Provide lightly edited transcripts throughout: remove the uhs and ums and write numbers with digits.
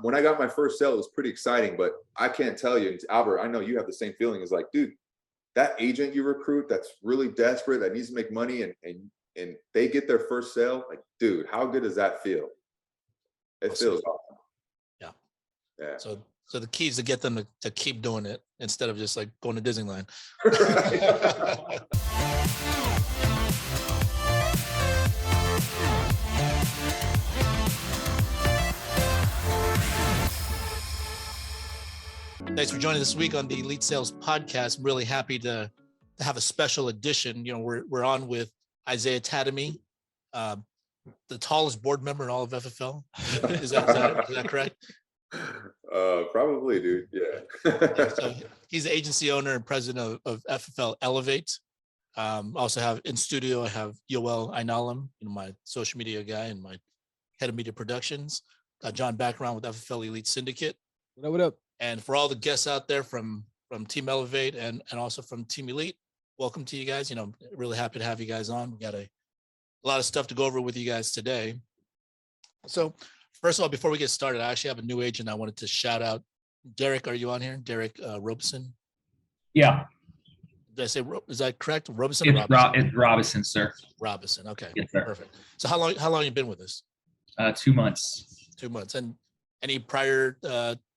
When I got my first sale, it was pretty exciting, but I can't tell you, Albert, I know you have the same feeling. It's like, dude, that agent you recruit that's really desperate, that needs to make money, and they get their first sale, like, dude, how good does that feel? It feels awesome. Yeah. Yeah. So the key is to get them to keep doing it instead of just like going to Disneyland. Thanks for joining this week on the Elite Sales Podcast. I'm really happy to have a special edition. You know, we're on with Isaiah Tademy, the tallest board member in all of FFL. Is that correct? Probably, dude. Yeah. So he's the agency owner and president of FFL Elite. Also have in studio, I have Yoel Aynalem, my social media guy and my head of media productions. Got John Bacaron with FFL Elite Syndicate. What up? And for all the guests out there from Team Elevate and also from Team Elite, welcome to you guys. You know, really happy to have you guys on. We got a lot of stuff to go over with you guys today. So first of all, before we get started, I actually have a new agent I wanted to shout out. Derek, are you on here? Derek Robeson? Yeah. Did I say, is that correct? Robeson? It's Robinson, sir. Robinson. Okay. Yes, sir. Perfect. So how long have you been with us? 2 months. 2 months. And any prior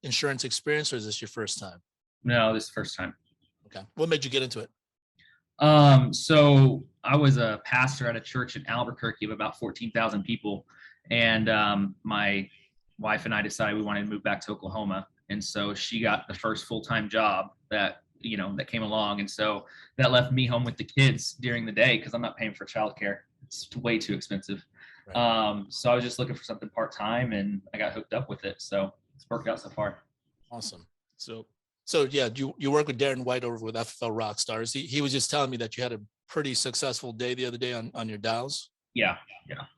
insurance experience, or is this your first time? No, this is the first time. Okay. What made you get into it? So I was a pastor at a church in Albuquerque of about 14,000 people. And my wife and I decided we wanted to move back to Oklahoma. And so she got the first full-time job that came along. And so that left me home with the kids during the day because I'm not paying for childcare. It's way too expensive. Right. So I was just looking for something part-time and I got hooked up with it. So it's worked out so far. Awesome. So yeah, you work with Darren White over with FFL Rockstars. He was just telling me that you had a pretty successful day the other day on your dials. Yeah,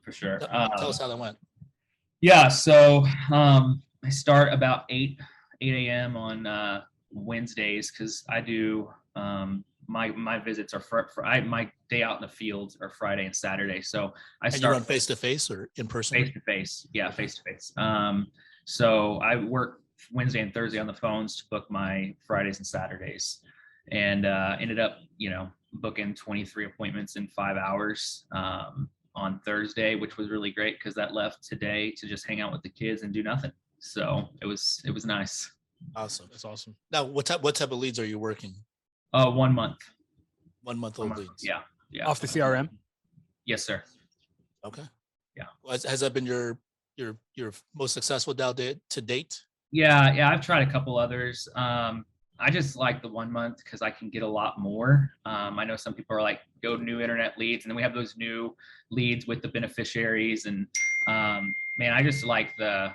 for sure. Tell us how that went. Yeah, so I start about 8 a.m. on Wednesdays because I do my visits are my day out in the field are Friday and Saturday. So I start. You run face to face or in person? Face to face, yeah, face to face. So I work Wednesday and Thursday on the phones to book my Fridays and Saturdays, and ended up booking 23 appointments in 5 hours on Thursday, which was really great because that left today to just hang out with the kids and do nothing. So it was nice. Awesome. That's awesome. Now, what type of leads are you working? 1 month. 1 month old leads. Yeah. Off the CRM? Yes, sir. Okay. Yeah. Has that been your most successful dial to date? Yeah. I've tried a couple others. I just like the 1 month because I can get a lot more. I know some people are like, go new internet leads, and then we have those new leads with the beneficiaries. And man, I just like the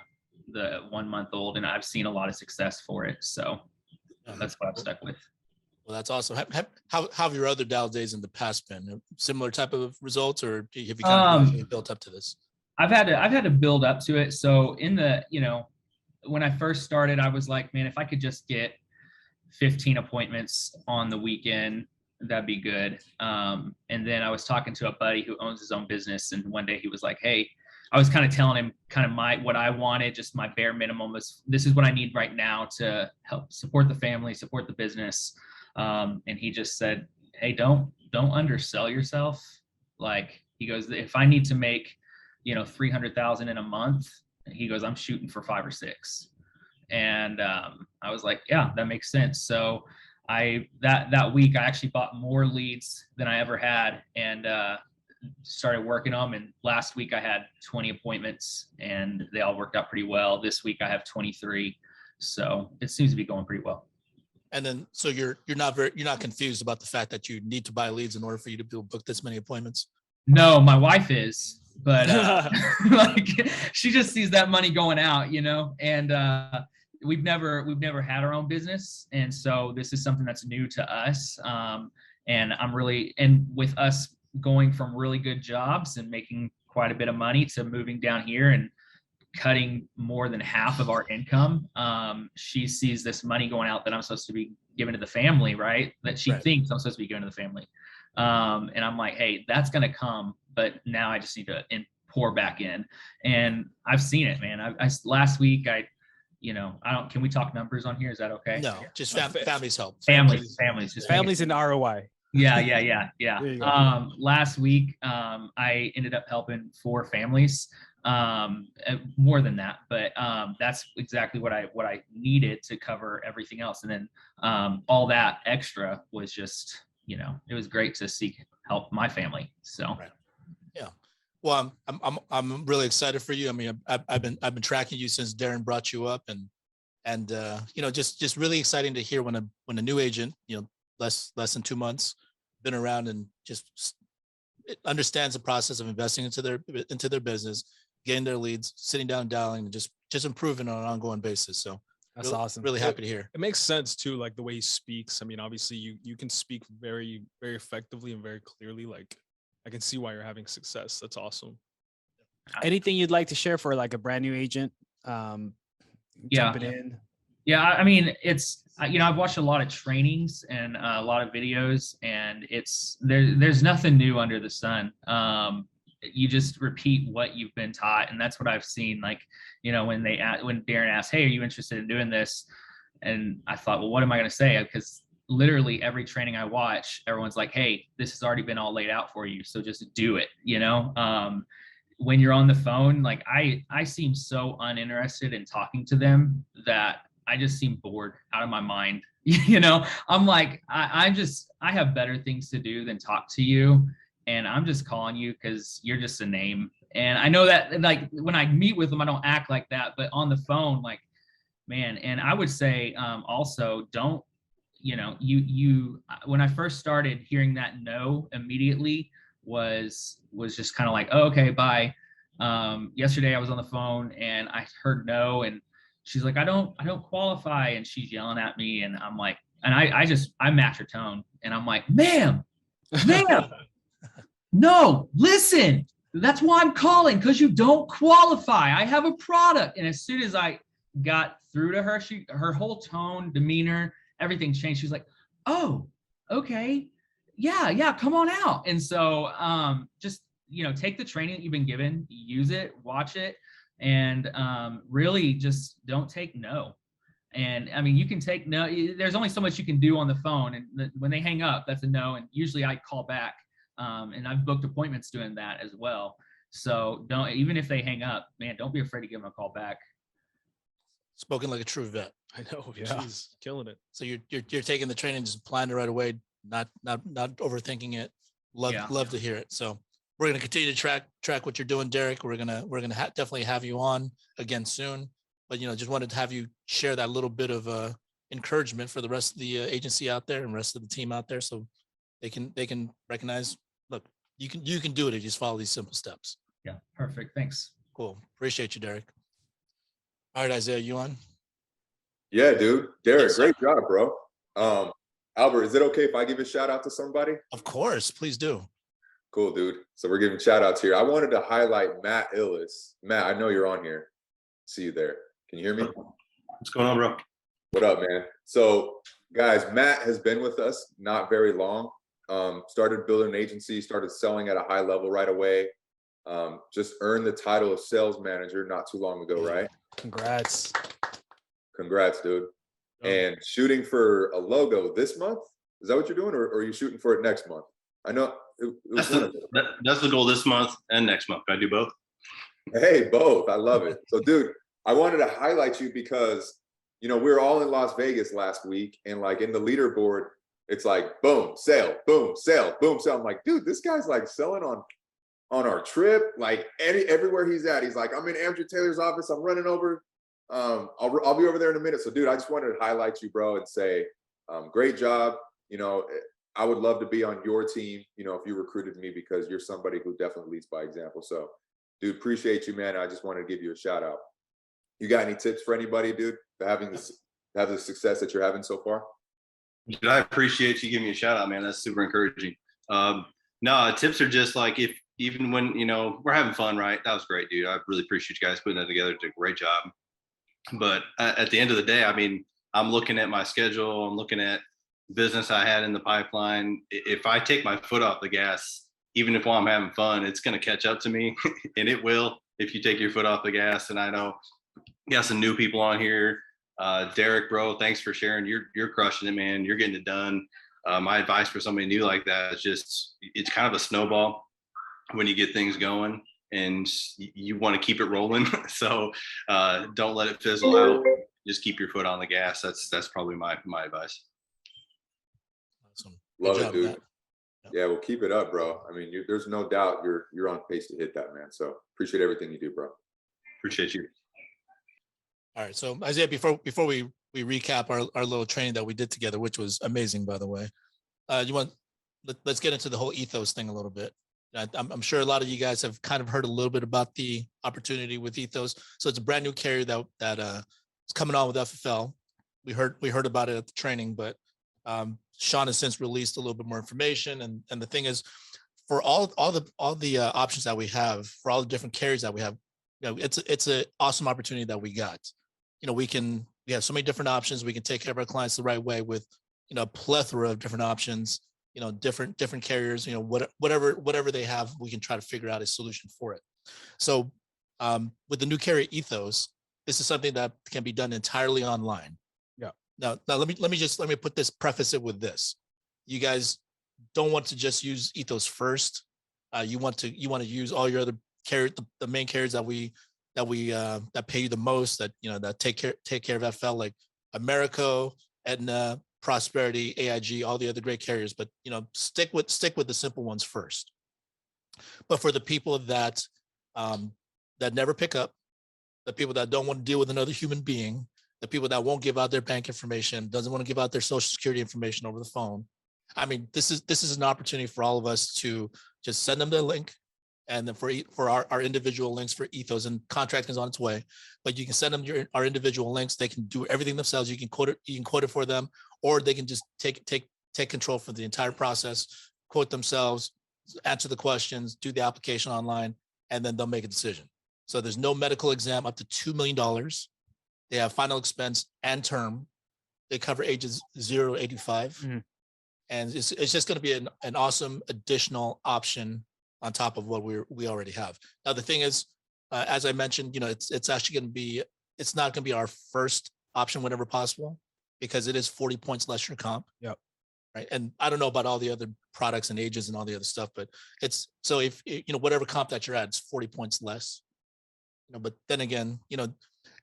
1 month old, and I've seen a lot of success for it. So that's what I've stuck with. Well, that's awesome. How have your other dial days in the past been? Similar type of results, or have you kind of built up to this? I've had to build up to it. So in the, when I first started, I was like, man, if I could just get 15 appointments on the weekend, that'd be good. And then I was talking to a buddy who owns his own business, and one day he was like, hey, I was kind of telling him kind of what I wanted, just my bare minimum this is what I need right now to help support the family, support the business. And he just said, hey, don't undersell yourself. Like, he goes, if I need to make, 300,000 in a month, he goes, I'm shooting for 5 or 6. And I was like, yeah, that makes sense. So that week I actually bought more leads than I ever had, and started working them. And last week I had 20 appointments and they all worked out pretty well. This week I have 23. So it seems to be going pretty well. And then, so you're not confused about the fact that you need to buy leads in order for you to book this many appointments? No, my wife is, but like, she just sees that money going out, and we've never had our own business. And so this is something that's new to us. And and with us going from really good jobs and making quite a bit of money to moving down here and cutting more than half of our income, she sees this money going out that I'm supposed to be giving to the family, right? That she thinks I'm supposed to be giving to the family. And I'm like, hey, that's going to come, but now I just need to pour back in. And I've seen it, man. Last week can we talk numbers on here? Is that okay? No, just families help. Families, just families in ROI. Yeah. There you go. Last week, I ended up helping 4 families, more than that, but that's exactly what I needed to cover everything else. And then all that extra was just, it was great to seek help my family. So. Right. Yeah. Well, I'm really excited for you. I mean, I've been tracking you since Darren brought you up, and just really exciting to hear when a new agent, less than 2 months, been around and just understands the process of investing into their business, getting their leads, sitting down, dialing, and just improving on an ongoing basis. So that's awesome. Really happy to hear. It makes sense too, like the way he speaks. I mean, obviously you can speak very, very effectively and very clearly. Like I can see why you're having success. That's awesome. Anything you'd like to share for like a brand new agent? Jumping in. Yeah, I mean, it's, I've watched a lot of trainings and a lot of videos, and there's nothing new under the sun. You just repeat what you've been taught, and that's what I've seen. Like, when Darren asked, "Hey, are you interested in doing this?" And I thought, well, what am I going to say? Because literally every training I watch, everyone's like, "Hey, this has already been all laid out for you, so just do it." When you're on the phone, like I seem so uninterested in talking to them that I just seem bored out of my mind. I'm like, I have better things to do than talk to you. And I'm just calling you because you're just a name. And I know that, like, when I meet with them, I don't act like that, but on the phone, like, man. And I would say also don't, when I first started hearing that no immediately was just kind of like, oh, okay, bye. Yesterday I was on the phone and I heard no, and she's like, I don't qualify. And she's yelling at me. And I'm like, and I match her tone. And I'm like, ma'am, no, listen, that's why I'm calling, because you don't qualify. I have a product. And as soon as I got through to her, her whole tone, demeanor, everything changed. She was like, oh, okay. Yeah, come on out. And so just, take the training that you've been given, use it, watch it, and really just don't take no. And I mean, you can take no, there's only so much you can do on the phone. And when they hang up, that's a no. And usually I call back, and I've booked appointments doing that as well. So even if they hang up, man, don't be afraid to give them a call back. Spoken like a true vet. I know. Yeah. Jeez, killing it. So you're taking the training, just applying it right away, not overthinking it. Love to hear it. So we're going to continue to track what you're doing, Derek. We're going to definitely have you on again soon, but just wanted to have you share that little bit of encouragement for the rest of the agency out there and rest of the team out there, so they can recognize, look, you can do it if you just follow these simple steps. Yeah, perfect. Thanks. Cool. Appreciate you, Derek. All right, Isaiah, you on? Yeah, dude. Derek, Yes, great job, bro. Albert, is it okay if I give a shout out to somebody? Of course, please do. Cool, dude. So we're giving shout outs here. I wanted to highlight Matt Illis. Matt, I know you're on here. See you there. Can you hear me? What's going on, bro? What up, man? So guys, Matt has been with us not very long. Started building an agency, started selling at a high level right away. Just earned the title of sales manager not too long ago, right? Congrats, dude. And shooting for a logo this month? Is that what you're doing, or are you shooting for it next month? I know that's the goal this month and next month. Can I do both? Hey, both. I love it. So, dude, I wanted to highlight you because, we were all in Las Vegas last week, and like in the leaderboard, it's like boom, sale, boom, sale, boom, sale. I'm like, dude, this guy's like selling on our trip, like everywhere he's at. He's like, I'm in Andrew Taylor's office. I'm running over. I'll be over there in a minute. So, dude, I just wanted to highlight you, bro, and say, great job. I would love to be on your team, if you recruited me, because you're somebody who definitely leads by example. So, dude, appreciate you, man. I just wanted to give you a shout out. You got any tips for anybody, dude, for have the success that you're having so far? Dude, I appreciate you giving me a shout out, man. That's super encouraging. No, tips are just like, even when, we're having fun, right? That was great, dude. I really appreciate you guys putting that together. Did a great job. But at the end of the day, I mean, I'm looking at my schedule. I'm looking at business I had in the pipeline. If I take my foot off the gas, even if while I'm having fun, it's going to catch up to me. And it will, if you take your foot off the gas. And I know got some new people on here. Derek, bro, thanks for sharing. You're crushing it, man. You're getting it done. My advice for somebody new like that is just, it's kind of a snowball when you get things going, and you want to keep it rolling. So don't let it fizzle out. Just keep your foot on the gas. That's probably my advice. Awesome. Love Good it, job, dude. Matt. Yeah, well, keep it up, bro. I mean, there's no doubt you're on pace to hit that, man. So appreciate everything you do, bro. Appreciate you. All right. So Isaiah, before we recap our little training that we did together, which was amazing, by the way, let's get into the whole ethos thing a little bit. I'm sure a lot of you guys have kind of heard a little bit about the opportunity with ethos. So it's a brand new carrier that is coming on with FFL. We heard about it at the training, but Sean has since released a little bit more information. And the thing is, for all the options that we have, for all the different carriers that we have, it's an awesome opportunity that we got. We have so many different options. We can take care of our clients the right way with a plethora of different options. Different carriers. Whatever they have, we can try to figure out a solution for it. So with the new carrier ethos, this is something that can be done entirely online. Yeah. Now let me preface it with this. You guys don't want to just use ethos first. You want to use all your other carriers, the main carriers that pay you the most, that take care of FFL, like Americo, Aetna, Prosperity, AIG, all the other great carriers. But stick with the simple ones first. But for the people that never pick up, the people that don't want to deal with another human being, the people that won't give out their bank information, doesn't want to give out their social security information over the phone, I mean, this is an opportunity for all of us to just send them the link. And then for our individual links for ethos, and contracting is on its way, but you can send them our individual links. They can do everything themselves. You can quote it for them, or they can just take control for the entire process, quote themselves, answer the questions, do the application online, and then they'll make a decision. So there's no medical exam up to $2 million. They have final expense and term. They cover ages 0 to 85. Mm-hmm. And it's just going to be an awesome additional option on top of what we already have. Now, the thing is, as I mentioned, it's actually going to be, it's not going to be our first option whenever possible, because it is 40 points less your comp. Yep. Right. And I don't know about all the other products and ages and all the other stuff, but it's, so if, whatever comp that you're at, it's 40 points less, but then again,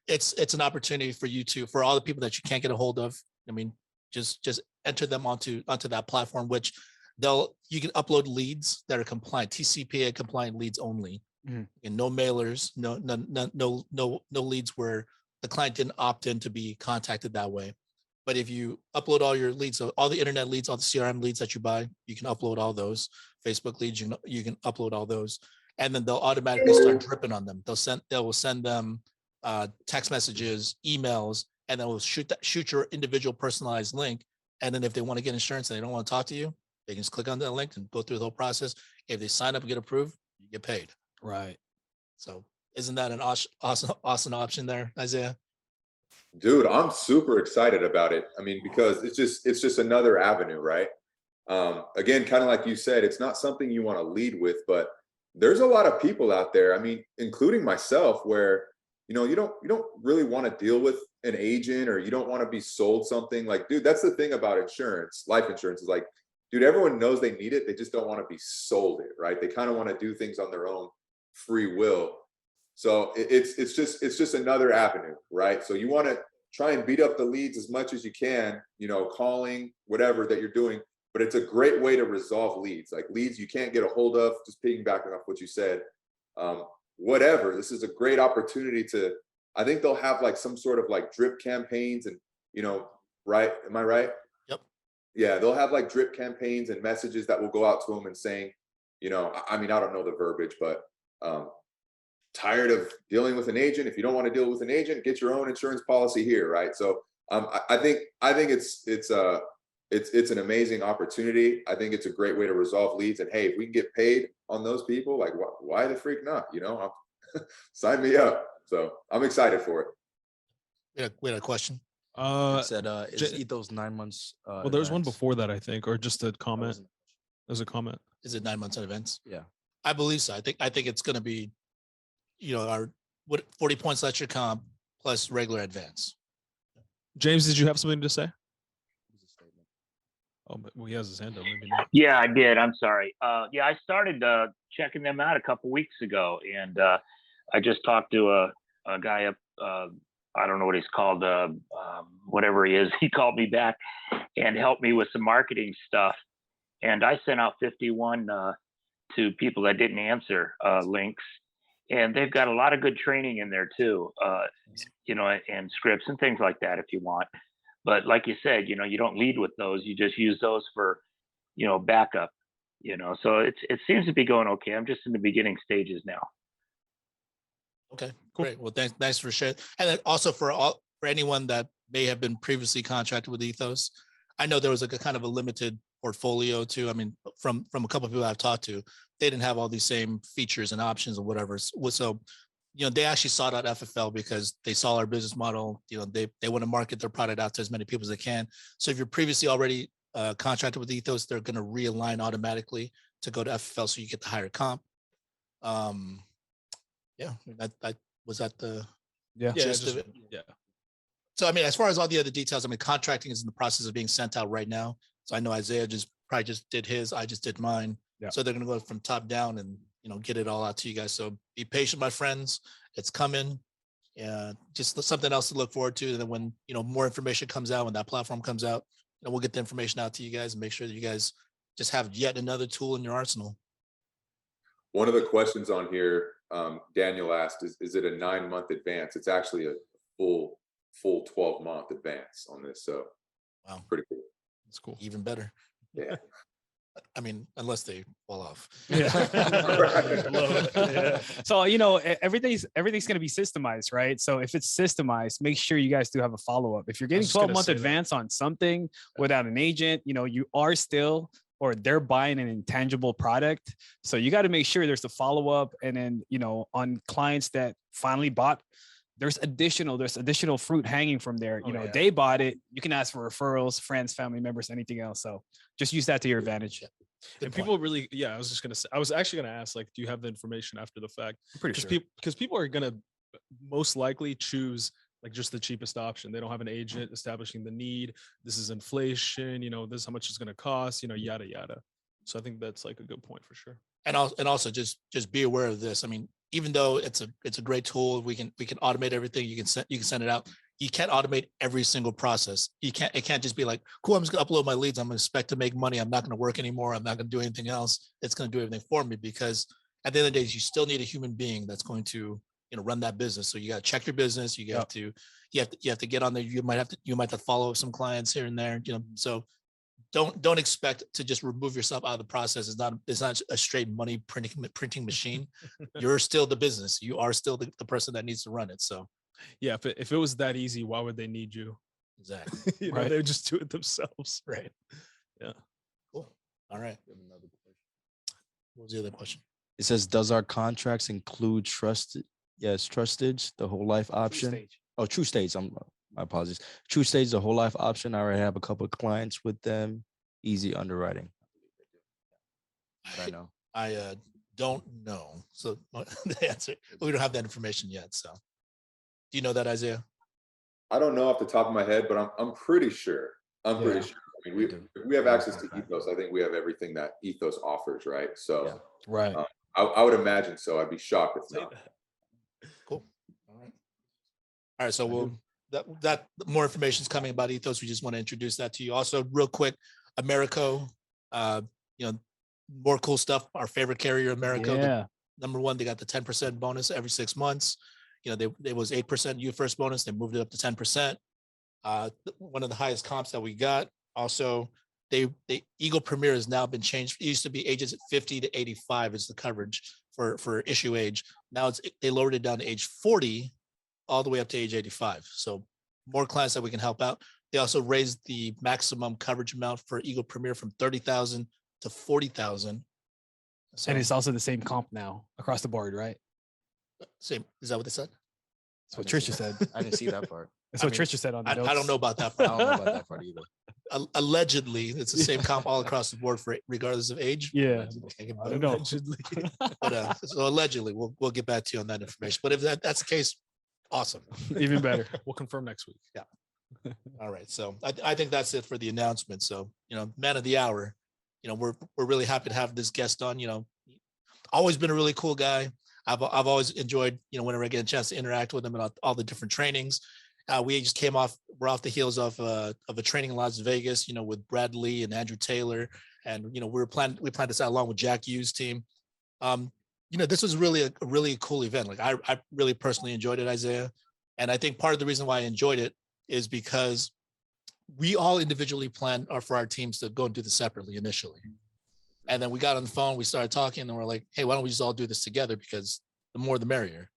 it's an opportunity for you for all the people that you can't get a hold of. I mean, just enter them onto that platform, which you can upload leads that are compliant, TCPA compliant leads only, and no mailers, no leads where the client didn't opt in to be contacted that way. But if you upload all your leads, so all the internet leads, all the CRM leads that you buy, you can upload all those. Facebook leads, you can upload all those, and then they'll automatically start dripping on them. They will send them text messages, emails, and then we'll shoot your individual personalized link. And then if they want to get insurance and they don't want to talk to you, they can just click on that link and go through the whole process. If they sign up and get approved, you get paid. Right. So isn't that an awesome option there, Isaiah? Dude, I'm super excited about it. I mean, because it's just another avenue, right? Again, kind of like you said, it's not something you want to lead with, but there's a lot of people out there, I mean, including myself, where you don't really want to deal with an agent, or you don't want to be sold something. Like, dude, that's the thing about insurance. Life insurance is like, dude, everyone knows they need it. They just don't want to be sold it, right? They kind of want to do things on their own free will. So it's just another avenue, right? So you want to try and beat up the leads as much as you can, calling, whatever that you're doing. But it's a great way to resolve leads, like leads you can't get a hold of. Just piggybacking off what you said, whatever. This is a great opportunity to. I think they'll have like some sort of like drip campaigns, and right? Am I right? Yep. Yeah, they'll have like drip campaigns and messages that will go out to them and saying, I mean, I don't know the verbiage, but tired of dealing with an agent. If you don't want to deal with an agent, get your own insurance policy here, right? So I think it's an amazing opportunity. I think it's a great way to resolve leads. And hey, if we can get paid on those people, like why the freak not? Sign me up. So I'm excited for it. We had a question. It said, is ethos 9 months? Well, there's one before that, I think, or just a comment. wasn't- There's a comment. Is it 9 months in advance? Yeah. I believe so. I think it's going to be, our 40 points less your comp, plus regular advance. James, did you have something to say? Oh, but well, he has his hand up. Maybe not. Yeah, I did. I'm sorry. Yeah, I started checking them out a couple weeks ago, and I just talked to a guy up. I don't know what he's called. Whatever he is, he called me back and helped me with some marketing stuff. And I sent out 51 to people that didn't answer links, and they've got a lot of good training in there too. You know, and scripts and things like that if you want. But like you said, you know, you don't lead with those. You just use those for, you know, backup. You know, so it seems to be going okay. I'm just in the beginning stages now. Okay, great. Well, thanks for sharing. And then also for anyone that may have been previously contracted with Ethos, I know there was like a kind of a limited portfolio too. I mean, from a couple of people I've talked to, they didn't have all these same features and options or whatever. So, you know, they actually sought out FFL because they saw our business model. You know, they want to market their product out to as many people as they can. So if you're previously already contracted with Ethos, they're going to realign automatically to go to FFL, so you get the higher comp. Yeah, that was that the gist of it. Yeah. So I mean, as far as all the other details, I mean, contracting is in the process of being sent out right now. So I know Isaiah probably just did his, I just did mine. Yeah. So they're going to go from top down and, you know, get it all out to you guys. So be patient, my friends. It's coming. Yeah, just something else to look forward to. And then when, you know, more information comes out, when that platform comes out, you know, we'll get the information out to you guys and make sure that you guys just have yet another tool in your arsenal. One of the questions on here, Daniel asked, is it a 9-month advance? It's actually a full 12-month advance on this. So wow, pretty cool. That's cool. Even better. Yeah. I mean, unless they fall off. Yeah. So, you know, everything's going to be systemized, right? So if it's systemized, make sure you guys do have a follow-up. If you're getting 12-month advance on something without an agent, you know, you are still, or they're buying an intangible product. So you got to make sure there's a follow-up. And then, you know, on clients that finally bought, there's additional fruit hanging from there. You know, they bought it. You can ask for referrals, friends, family members, anything else. So just use that to your advantage. And people really, I was just going to say, I was actually going to ask, like, do you have the information after the fact? I'm pretty sure. Because people are going to most likely choose like just the cheapest option. They don't have an agent establishing the need. This is inflation, you know, this is how much it's going to cost, you know, yada, yada. So I think that's like a good point for sure. And also just be aware of this. I mean, even though it's a great tool, we can automate everything. You can send it out. You can't automate every single process. It can't just be like, cool, I'm just gonna upload my leads. I'm gonna expect to make money. I'm not gonna work anymore. I'm not gonna do anything else. It's gonna do everything for me, because at the end of the day, you still need a human being that's going to, you know, run that business. So you got to check your business. You have to get on there. You might have to follow some clients here and there, you know, so don't expect to just remove yourself out of the process. It's not a straight money printing machine. You're still the business. You are still the person that needs to run it. So yeah, if it was that easy, why would they need you? Exactly. You know, they would just do it themselves. Right. Yeah. Cool. All right. What was the other question? It says, does our contracts include trusted? Yes, trustage, the whole life option. True Stage. My apologies. True Stage, the whole life option. I already have a couple of clients with them. Easy underwriting. But I know. I don't know. So the answer, we don't have that information yet. So do you know that, Isaiah? I don't know off the top of my head, but I'm pretty sure. Pretty sure. I mean, if we have access to Ethos, I think we have everything that Ethos offers, right? So right. I would imagine so. I'd be shocked if not. Cool. All right. So we'll that more information is coming about Ethos. We just want to introduce that to you. Also, real quick, Americo, you know, more cool stuff. Our favorite carrier, Americo. Yeah. Number one, they got the 10% bonus every 6 months. You know, it was 8% you first bonus. They moved it up to 10%. One of the highest comps that we got. Also, the Eagle Premier has now been changed. It used to be ages at 50 to 85 is the coverage for issue age. Now they lowered it down to age 40, all the way up to age 85. So more clients that we can help out. They also raised the maximum coverage amount for Eagle Premier from 30,000 to 40,000. So, and it's also the same comp now across the board, right? Same. Is that what they said? That's what Trisha said. I didn't see that part. That's what Trisha said on the notes. I don't know about that I part. don't know about that part either. Allegedly, it's the same comp all across the board for regardless of age. Yeah, I don't know. But so allegedly, we'll get back to you on that information. But if that's the case, Awesome. Even better. We'll confirm next week. All right. So I think that's it for the announcement. So, man of the hour, we're really happy to have this guest on, always been a really cool guy. I've always enjoyed, whenever I get a chance to interact with him and all the different trainings. We're off the heels of a training in Las Vegas, with Brad Lee and Andrew Taylor. And, we planned this out along with Jack Hughes' team. This was really a really cool event. Like I really personally enjoyed it, Isaiah. And I think part of the reason why I enjoyed it is because we all individually planned for our teams to go and do this separately initially. And then we got on the phone, we started talking, and we're like, hey, why don't we just all do this together? Because the more the merrier.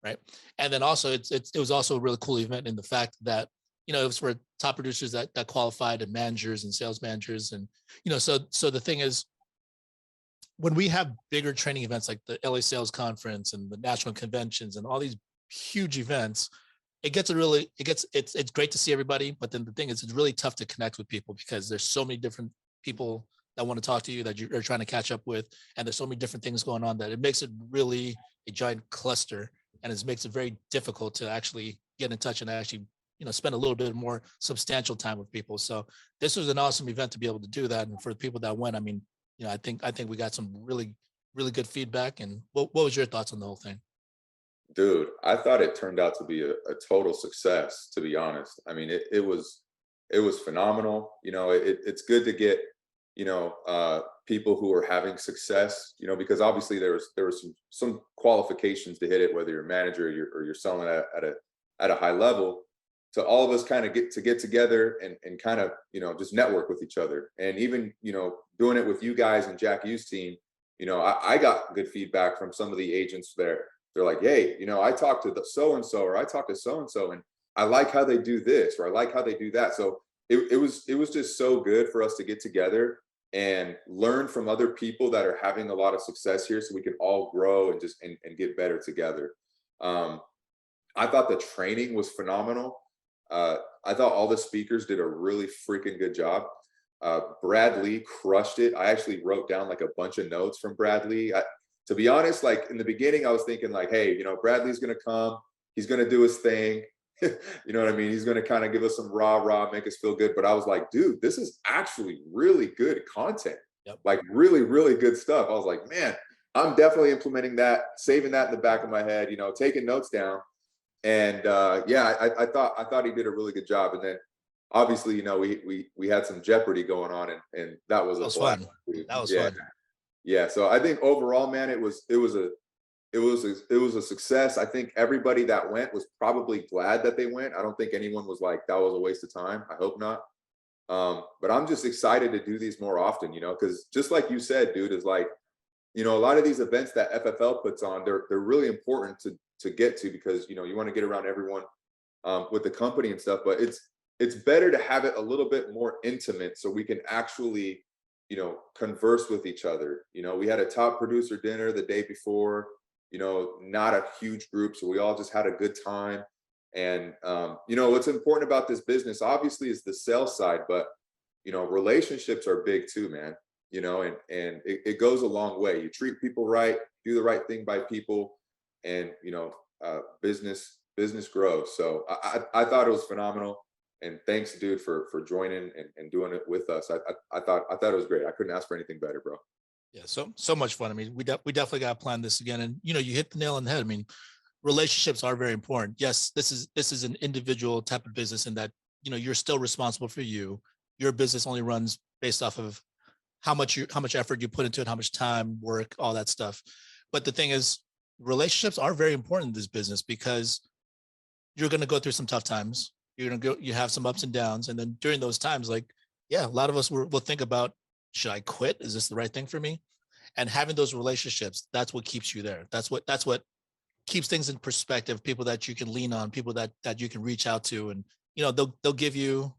Right. And then also it was also a really cool event in the fact that, it was for top producers that qualified, and managers and sales managers. And, so the thing is, when we have bigger training events like the LA Sales Conference and the national conventions and all these huge events, it's great to see everybody. But then the thing is, it's really tough to connect with people because there's so many different people that want to talk to you that you're trying to catch up with. And there's so many different things going on that it makes it really a giant cluster. And it makes it very difficult to actually get in touch and actually, spend a little bit more substantial time with people. So this was an awesome event to be able to do that. And for the people that went, I mean, I think we got some really, really good feedback. And what was your thoughts on the whole thing? Dude, I thought it turned out to be a total success, to be honest. I mean, it was phenomenal. It's good to get, people who are having success, because obviously there was some qualifications to hit it, whether you're a manager or you're selling at a high level. To all of us kind of get together and kind of, just network with each other. And even, doing it with you guys and Jack Hughes' team, I got good feedback from some of the agents there. They're like, hey, I talked to the so-and-so, or I talked to so-and-so, and I like how they do this, or I like how they do that. So it was just so good for us to get together and learn from other people that are having a lot of success here, so we can all grow and just and get better together. I thought the training was phenomenal. I thought all the speakers did a really freaking good job. Brad Lee crushed it. I actually wrote down like a bunch of notes from Brad Lee. To be honest, like in the beginning, I was thinking like, hey, Bradley's going to come, he's going to do his thing. You know what I mean? He's going to kind of give us some rah, make us feel good. But I was like, dude, this is actually really good content. Yep. Like really, really good stuff. I was like, man, I'm definitely implementing that, saving that in the back of my head, taking notes down. And I thought he did a really good job. And then obviously, we had some Jeopardy going on, and that was fun. That was fun. Yeah. So I think overall, man, it was a success. I think everybody that went was probably glad that they went. I don't think anyone was like, that was a waste of time. I hope not. But I'm just excited to do these more often, because just like you said, dude, is like, a lot of these events that FFL puts on, they're really important to get to, because, you want to get around everyone with the company and stuff, but it's better to have it a little bit more intimate so we can actually, converse with each other. We had a top producer dinner the day before, not a huge group. So we all just had a good time. And, what's important about this business, obviously, is the sales side, but, relationships are big too, man, and it goes a long way. You treat people right, do the right thing by people, and, business grows. So I thought it was phenomenal. And thanks, dude, for joining and doing it with us. I thought it was great. I couldn't ask for anything better, bro. Yeah, so much fun. I mean, we definitely got to plan this again. And you hit the nail on the head. I mean, relationships are very important. Yes, this is an individual type of business, in that you're still responsible for you. Your business only runs based off of how much effort you put into it, how much time, work, all that stuff. But the thing is, relationships are very important in this business, because you're going to go through some tough times. You have some ups and downs. And then during those times, like, yeah, a lot of us will think about, should I quit? Is this the right thing for me? And having those relationships, that's what keeps you there. That's what keeps things in perspective. People that you can lean on, people that you can reach out to, and, they'll give you,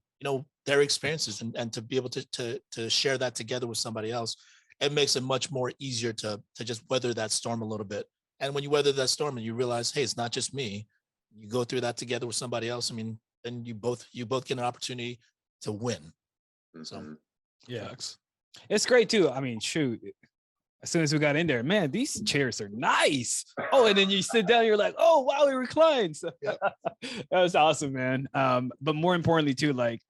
their experiences, and to be able to share that together with somebody else, it makes it much more easier to just weather that storm a little bit. And when you weather that storm and you realize, hey, it's not just me, you go through that together with somebody else. I mean, then you both get an opportunity to win. So Yeah, it's great too. I mean, shoot, As soon as we got in there, man, these chairs are nice. Oh, and then you sit down, you're like, oh wow, it reclines. Yep. That was awesome, man. But more importantly, too, like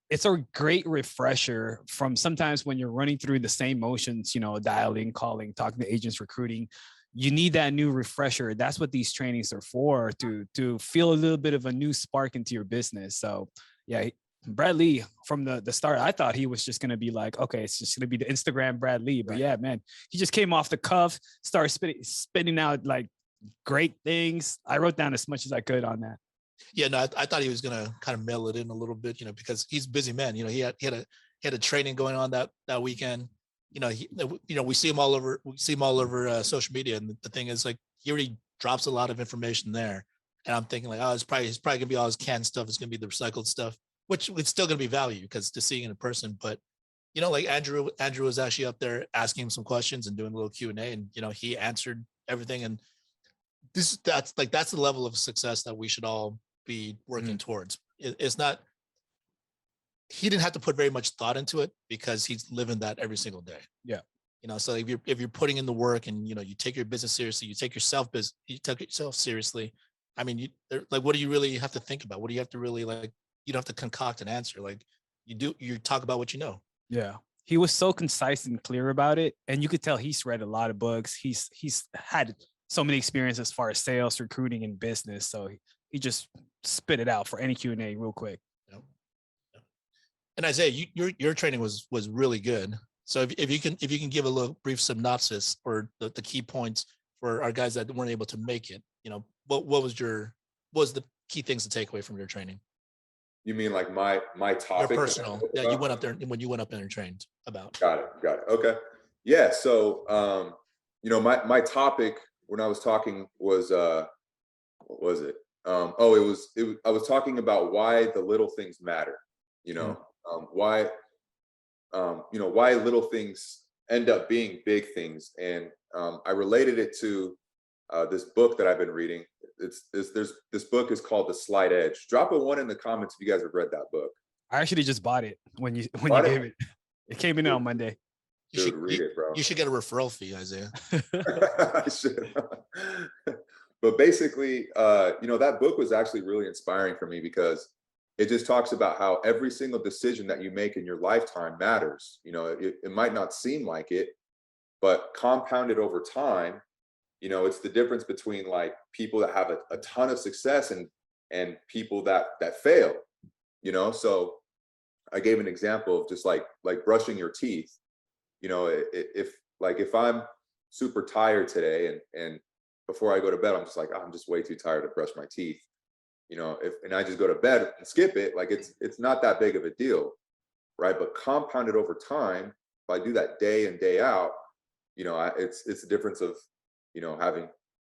it's a great refresher from sometimes when you're running through the same motions, you know, dialing, calling, talking to agents, recruiting. You need that new refresher. That's what these trainings are for, to feel a little bit of a new spark into your business. So yeah, Brad Lee from the start, I thought he was just going to be like, okay, it's just going to be the Instagram Brad Lee. But yeah, man, he just came off the cuff, started spitting out like great things. I wrote down as much as I could on that. Yeah, no, I thought he was going to kind of mail it in a little bit, you know, because he's a busy man. You know, he had a training going on that weekend. You know, we see him all over social media. And the thing is, like, he already drops a lot of information there. And I'm thinking like, oh, it's probably gonna be all his canned stuff. It's gonna be the recycled stuff, which it's still gonna be value because to seeing it in person. But you know, like Andrew was actually up there asking him some questions and doing a little Q&A, and you know, he answered everything. And that's the level of success that we should all be working towards. It's not, he didn't have to put very much thought into it because he's living that every single day. Yeah. You know, so if you're putting in the work and, you know, you take your business seriously, you take yourself seriously. I mean, like, what do you really have to think about? What do you have to really, like, you don't have to concoct an answer. Like you talk about what you know. Yeah. He was so concise and clear about it. And you could tell he's read a lot of books. He's had so many experiences as far as sales, recruiting, and business. So he just spit it out for any Q&A real quick. Yep. And Isaiah, your training was really good. So if you can give a little brief synopsis or the key points for our guys that weren't able to make it, you know, what was the key things to take away from your training? You mean like my topic? Your personal, yeah, you went up there when you went up there and trained about. Got it. Okay. Yeah. So, you know, my topic when I was talking was, what was it? I was talking about why the little things matter, you know, why little things end up being big things. And I related it to this book that I've been reading. This book is called The Slight Edge. Drop a 1 in the comments if you guys have read that book. I actually just bought it when you gave it. It came in on Monday. You should read it, bro. You should get a referral fee, Isaiah. I should. But basically, you know, that book was actually really inspiring for me because it just talks about how every single decision that you make in your lifetime matters. You know, it might not seem like it, but compounded over time, you know, it's the difference between like people that have a ton of success and people that fail, you know. So I gave an example of just like brushing your teeth. You know, if I'm super tired today and before I go to bed, I'm just like, oh, I'm just way too tired to brush my teeth. You know, and I just go to bed and skip it, like it's not that big of a deal, right? But compounded over time, if I do that day in, day out, you know, it's the difference of, you know, having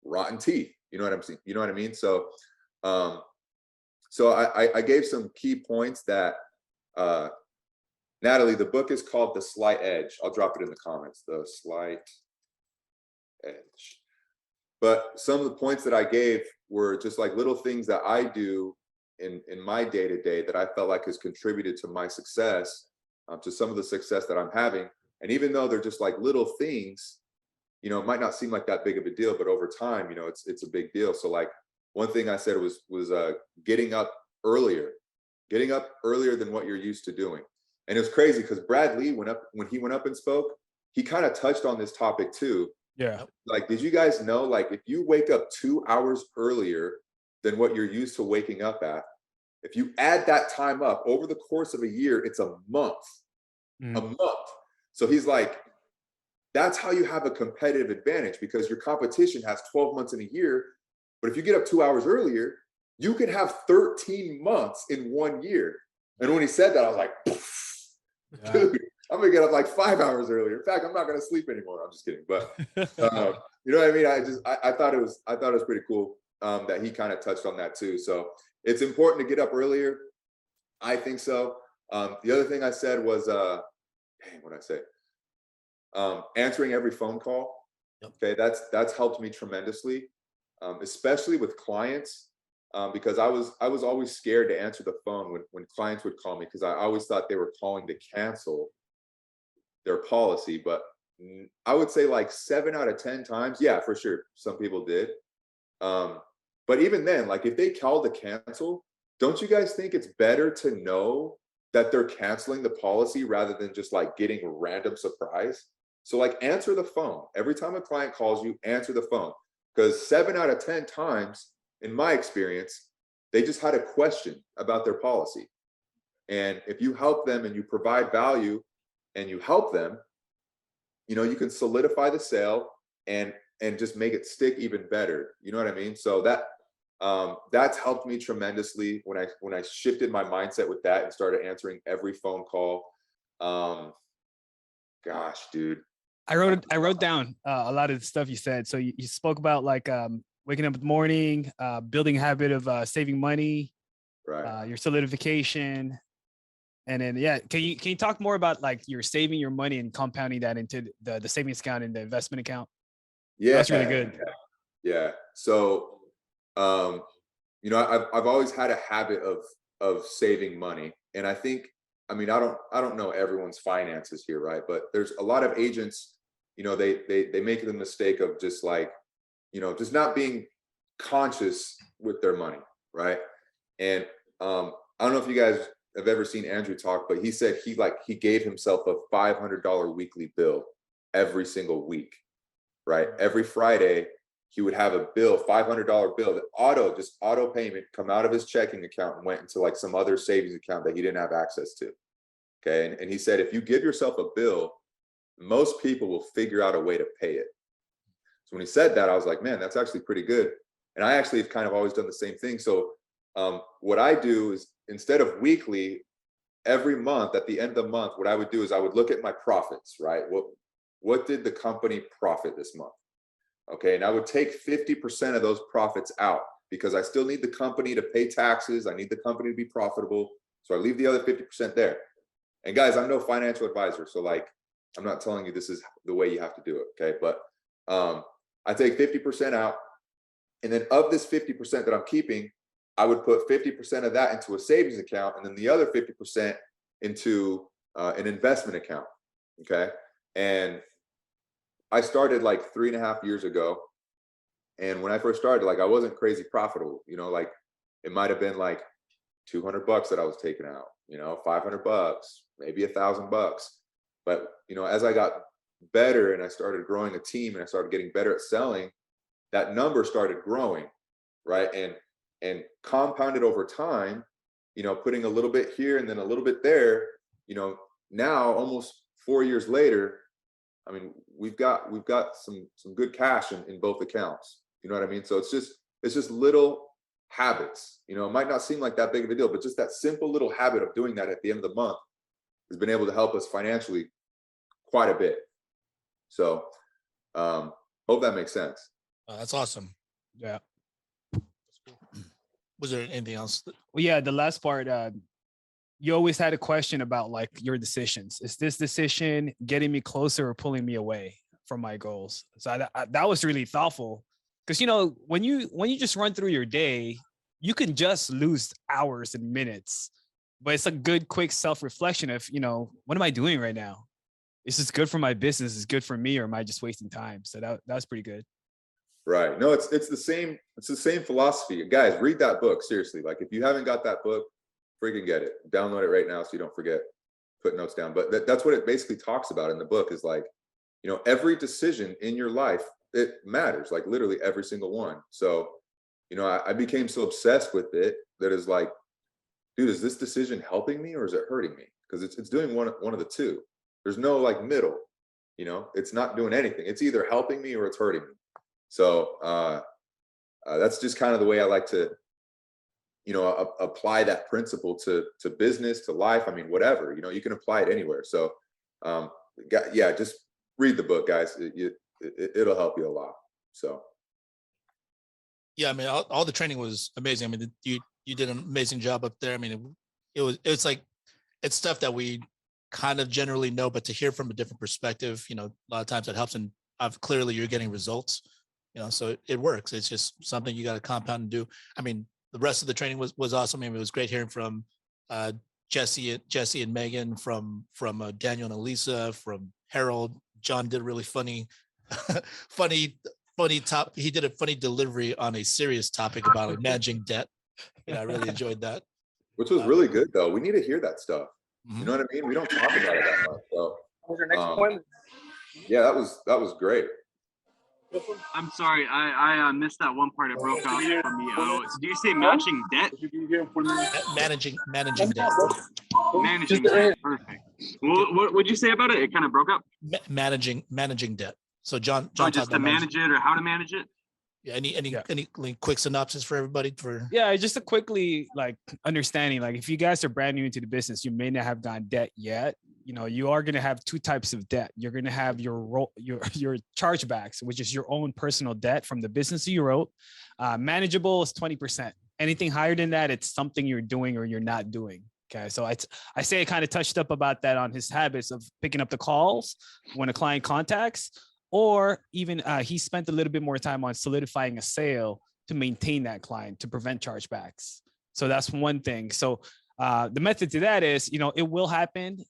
rotten teeth. You know what I'm saying? You know what I mean? So, I gave some key points that, Natalie, the book is called The Slight Edge. I'll drop it in the comments. The Slight Edge. But some of the points that I gave were just like little things that I do in my day-to-day that I felt like has contributed to my success, to some of the success that I'm having. And even though they're just like little things, you know, it might not seem like that big of a deal, but over time, you know, it's a big deal. So like one thing I said was getting up earlier than what you're used to doing. And it was crazy because Brad Lee when he went up and spoke, he kind of touched on this topic too. Yeah. Like, did you guys know, like, if you wake up 2 hours earlier than what you're used to waking up at, if you add that time up over the course of a year, it's a month. A month. So he's like, that's how you have a competitive advantage because your competition has 12 months in a year. But if you get up 2 hours earlier, you can have 13 months in 1 year. And when he said that, I was like, dude, I'm gonna get up like 5 hours earlier. In fact, I'm not gonna sleep anymore. I'm just kidding. But you know what I mean? I thought it was pretty cool that he kind of touched on that too. So it's important to get up earlier. I think so. The other thing I said was, what'd I say? Answering every phone call. Okay, that's helped me tremendously, especially with clients, because I was always scared to answer the phone when clients would call me because I always thought they were calling to cancel their policy. But I would say like 7 out of 10 times. Yeah, for sure. Some people did. But even then, like if they called to cancel, don't you guys think it's better to know that they're canceling the policy rather than just like getting a random surprise? So like answer the phone. Every time a client calls you, answer the phone. Because 7 out of 10 times, in my experience, they just had a question about their policy. And if you help them and you provide value and you help them, you know, you can solidify the sale and just make it stick even better. You know what I mean? So that's helped me tremendously when I shifted my mindset with that and started answering every phone call. Gosh, dude. I wrote down a lot of the stuff you said. So you spoke about like waking up in the morning, building a habit of saving money, Right. your solidification. And then, yeah, can you talk more about like you're saving your money and compounding that into the savings account and the investment account? Yeah, That's really good. Yeah. So, you know, I've always had a habit of saving money, and I think, I mean, I don't know everyone's finances here, right? But there's a lot of agents, you know, they make the mistake of just like, you know, just not being conscious with their money, right? And I don't know if you guys have ever seen Andrew talk, but he said he gave himself a $500 weekly bill every single week, right? Every Friday, he would have a bill, $500 bill that just auto payment come out of his checking account and went into like some other savings account that he didn't have access to. Okay. And he said, if you give yourself a bill, most people will figure out a way to pay it. So when he said that, I was like, man, that's actually pretty good. And I actually have kind of always done the same thing. So what I do is, instead of weekly, every month at the end of the month, what I would do is I would look at my profits, right? What did the company profit this month? Okay, and I would take 50% of those profits out because I still need the company to pay taxes. I need the company to be profitable. So I leave the other 50% there. And guys, I'm no financial advisor. So like, I'm not telling you this is the way you have to do it, okay? But I take 50% out. And then of this 50% that I'm keeping, I would put 50% of that into a savings account and then the other 50% into an investment account, okay? And I started like 3.5 years ago. And when I first started, like I wasn't crazy profitable, you know, like it might've been like $200 that I was taking out, you know, $500, maybe $1,000. But, you know, as I got better and I started growing a team and I started getting better at selling, that number started growing, right? And compounded over time, you know, putting a little bit here and then a little bit there, you know, now almost 4 years later, I mean, we've got some good cash in both accounts. You know what I mean? So it's just little habits. You know, it might not seem like that big of a deal, but just that simple little habit of doing that at the end of the month has been able to help us financially quite a bit. So hope that makes sense. That's awesome. Yeah. Was there anything else? Well, yeah, the last part, you always had a question about like your decisions. Is this decision getting me closer or pulling me away from my goals? So that was really thoughtful because, you know, when you just run through your day, you can just lose hours and minutes, but it's a good, quick self-reflection of, you know, what am I doing right now? Is this good for my business? Is it good for me, or am I just wasting time? So that was pretty good. Right. No, it's the same philosophy. Guys, read that book. Seriously. Like if you haven't got that book, freaking get it. Download it right now so you don't forget. Put notes down. But that's what it basically talks about in the book is like, you know, every decision in your life, it matters, like literally every single one. So, you know, I became so obsessed with it that is like, dude, is this decision helping me or is it hurting me? Because it's doing one of the two. There's no like middle, you know, it's not doing anything. It's either helping me or it's hurting me. So that's just kind of the way I like to, you know, apply that principle to business, to life. I mean, whatever, you know, you can apply it anywhere. So yeah, just read the book, guys. It'll help you a lot. So. Yeah, I mean, all the training was amazing. I mean, you did an amazing job up there. I mean, it's like, it's stuff that we kind of generally know, but to hear from a different perspective, you know, a lot of times it helps. And clearly you're getting results. You know, so it works. It's just something you got to compound and do. I mean, the rest of the training was awesome. I mean, it was great hearing from Jesse and Megan, from Daniel and Elisa, from Harold, John did a really funny, funny top. He did a funny delivery on a serious topic about like, managing debt. I really enjoyed that. Which was really good though. We need to hear that stuff. Mm-hmm. You know what I mean? We don't talk about it that much. So, what was your next appointment? Yeah, that was great. I'm sorry, I missed that one part. It broke off for me. Did you say matching debt? Managing debt. Managing debt. Perfect. What would you say about it? It kind of broke up. Managing debt. So John just to manage it or how to manage it. Yeah. Any quick synopsis for everybody just a quickly like understanding, like if you guys are brand new into the business, you may not have gotten debt yet. You are going to have two types of debt. You're going to have your chargebacks, which is your own personal debt from the business you wrote. Manageable is 20%. Anything higher than that, it's something you're doing or you're not doing. Okay. So I say I kind of touched up about that on his habits of picking up the calls when a client contacts, or even he spent a little bit more time on solidifying a sale to maintain that client to prevent chargebacks. So that's one thing. So the method to that is, it will happen.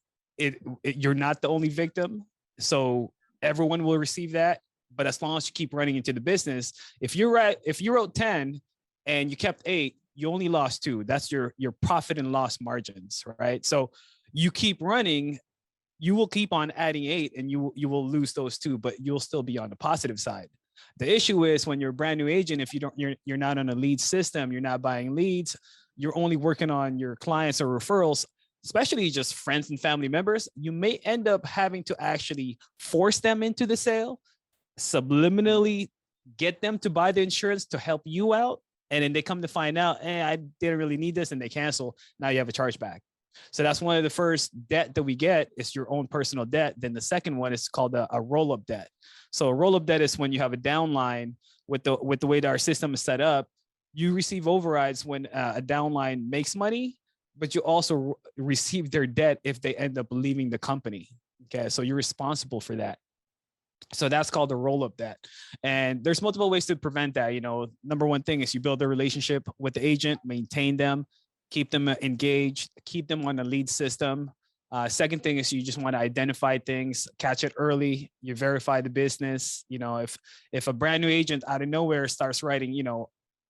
You're not the only victim, so everyone will receive that. But as long as you keep running into the business, if you wrote 10 and you kept 8, you only lost 2. That's your profit and loss margins, right? So you keep running, you will keep on adding 8, and you will lose those 2, but you'll still be on the positive side. The issue is when you're a brand new agent, if you're not on a lead system, you're not buying leads, you're only working on your clients or referrals, especially just friends and family members, you may end up having to actually force them into the sale, subliminally get them to buy the insurance to help you out. And then they come to find out, I didn't really need this, and they cancel. Now you have a chargeback. So that's one of the first debt that we get is your own personal debt. Then the second one is called a roll-up debt. So a roll-up debt is when you have a downline with the way that our system is set up. You receive overrides when a downline makes money, but you also receive their debt if they end up leaving the company. Okay, so you're responsible for that. So that's called the roll-up debt. And there's multiple ways to prevent that. Number one thing is you build a relationship with the agent, maintain them, keep them engaged, keep them on the lead system. Second thing is you just want to identify things, catch it early, you verify the business. If a brand new agent out of nowhere starts writing,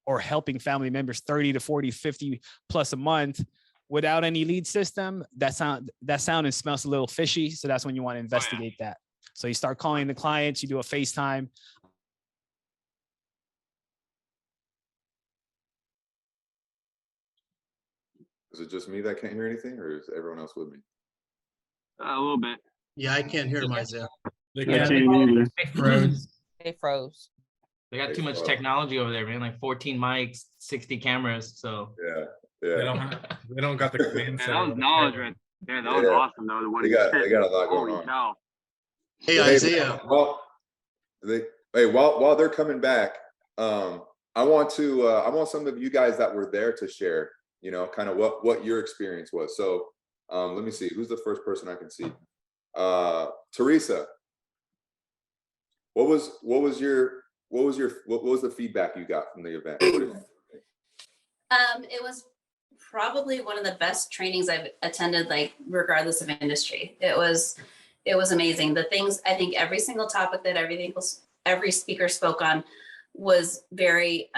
or helping family members 30 to 40, 50 plus a month, without any lead system, that sound and smells a little fishy. So that's when you want to investigate that. So you start calling the clients, you do a FaceTime. Is it just me that can't hear anything, or is everyone else with me? A little bit. Yeah, I can't hear myself. Yeah, They froze. They froze. They got too much technology over there, man. Like 14 mics, 60 cameras. So yeah. They don't got the command center. That was knowledge right there. That was awesome though. They got a lot going on. Cow. Hey, Isaiah. While they're coming back, I want some of you guys that were there to share, kind of what your experience was. So let me see, who's the first person I can see? Teresa, what was the feedback you got from the event? It was probably one of the best trainings I've attended, like regardless of industry. It was amazing. The things, I think every single topic that every speaker spoke on was very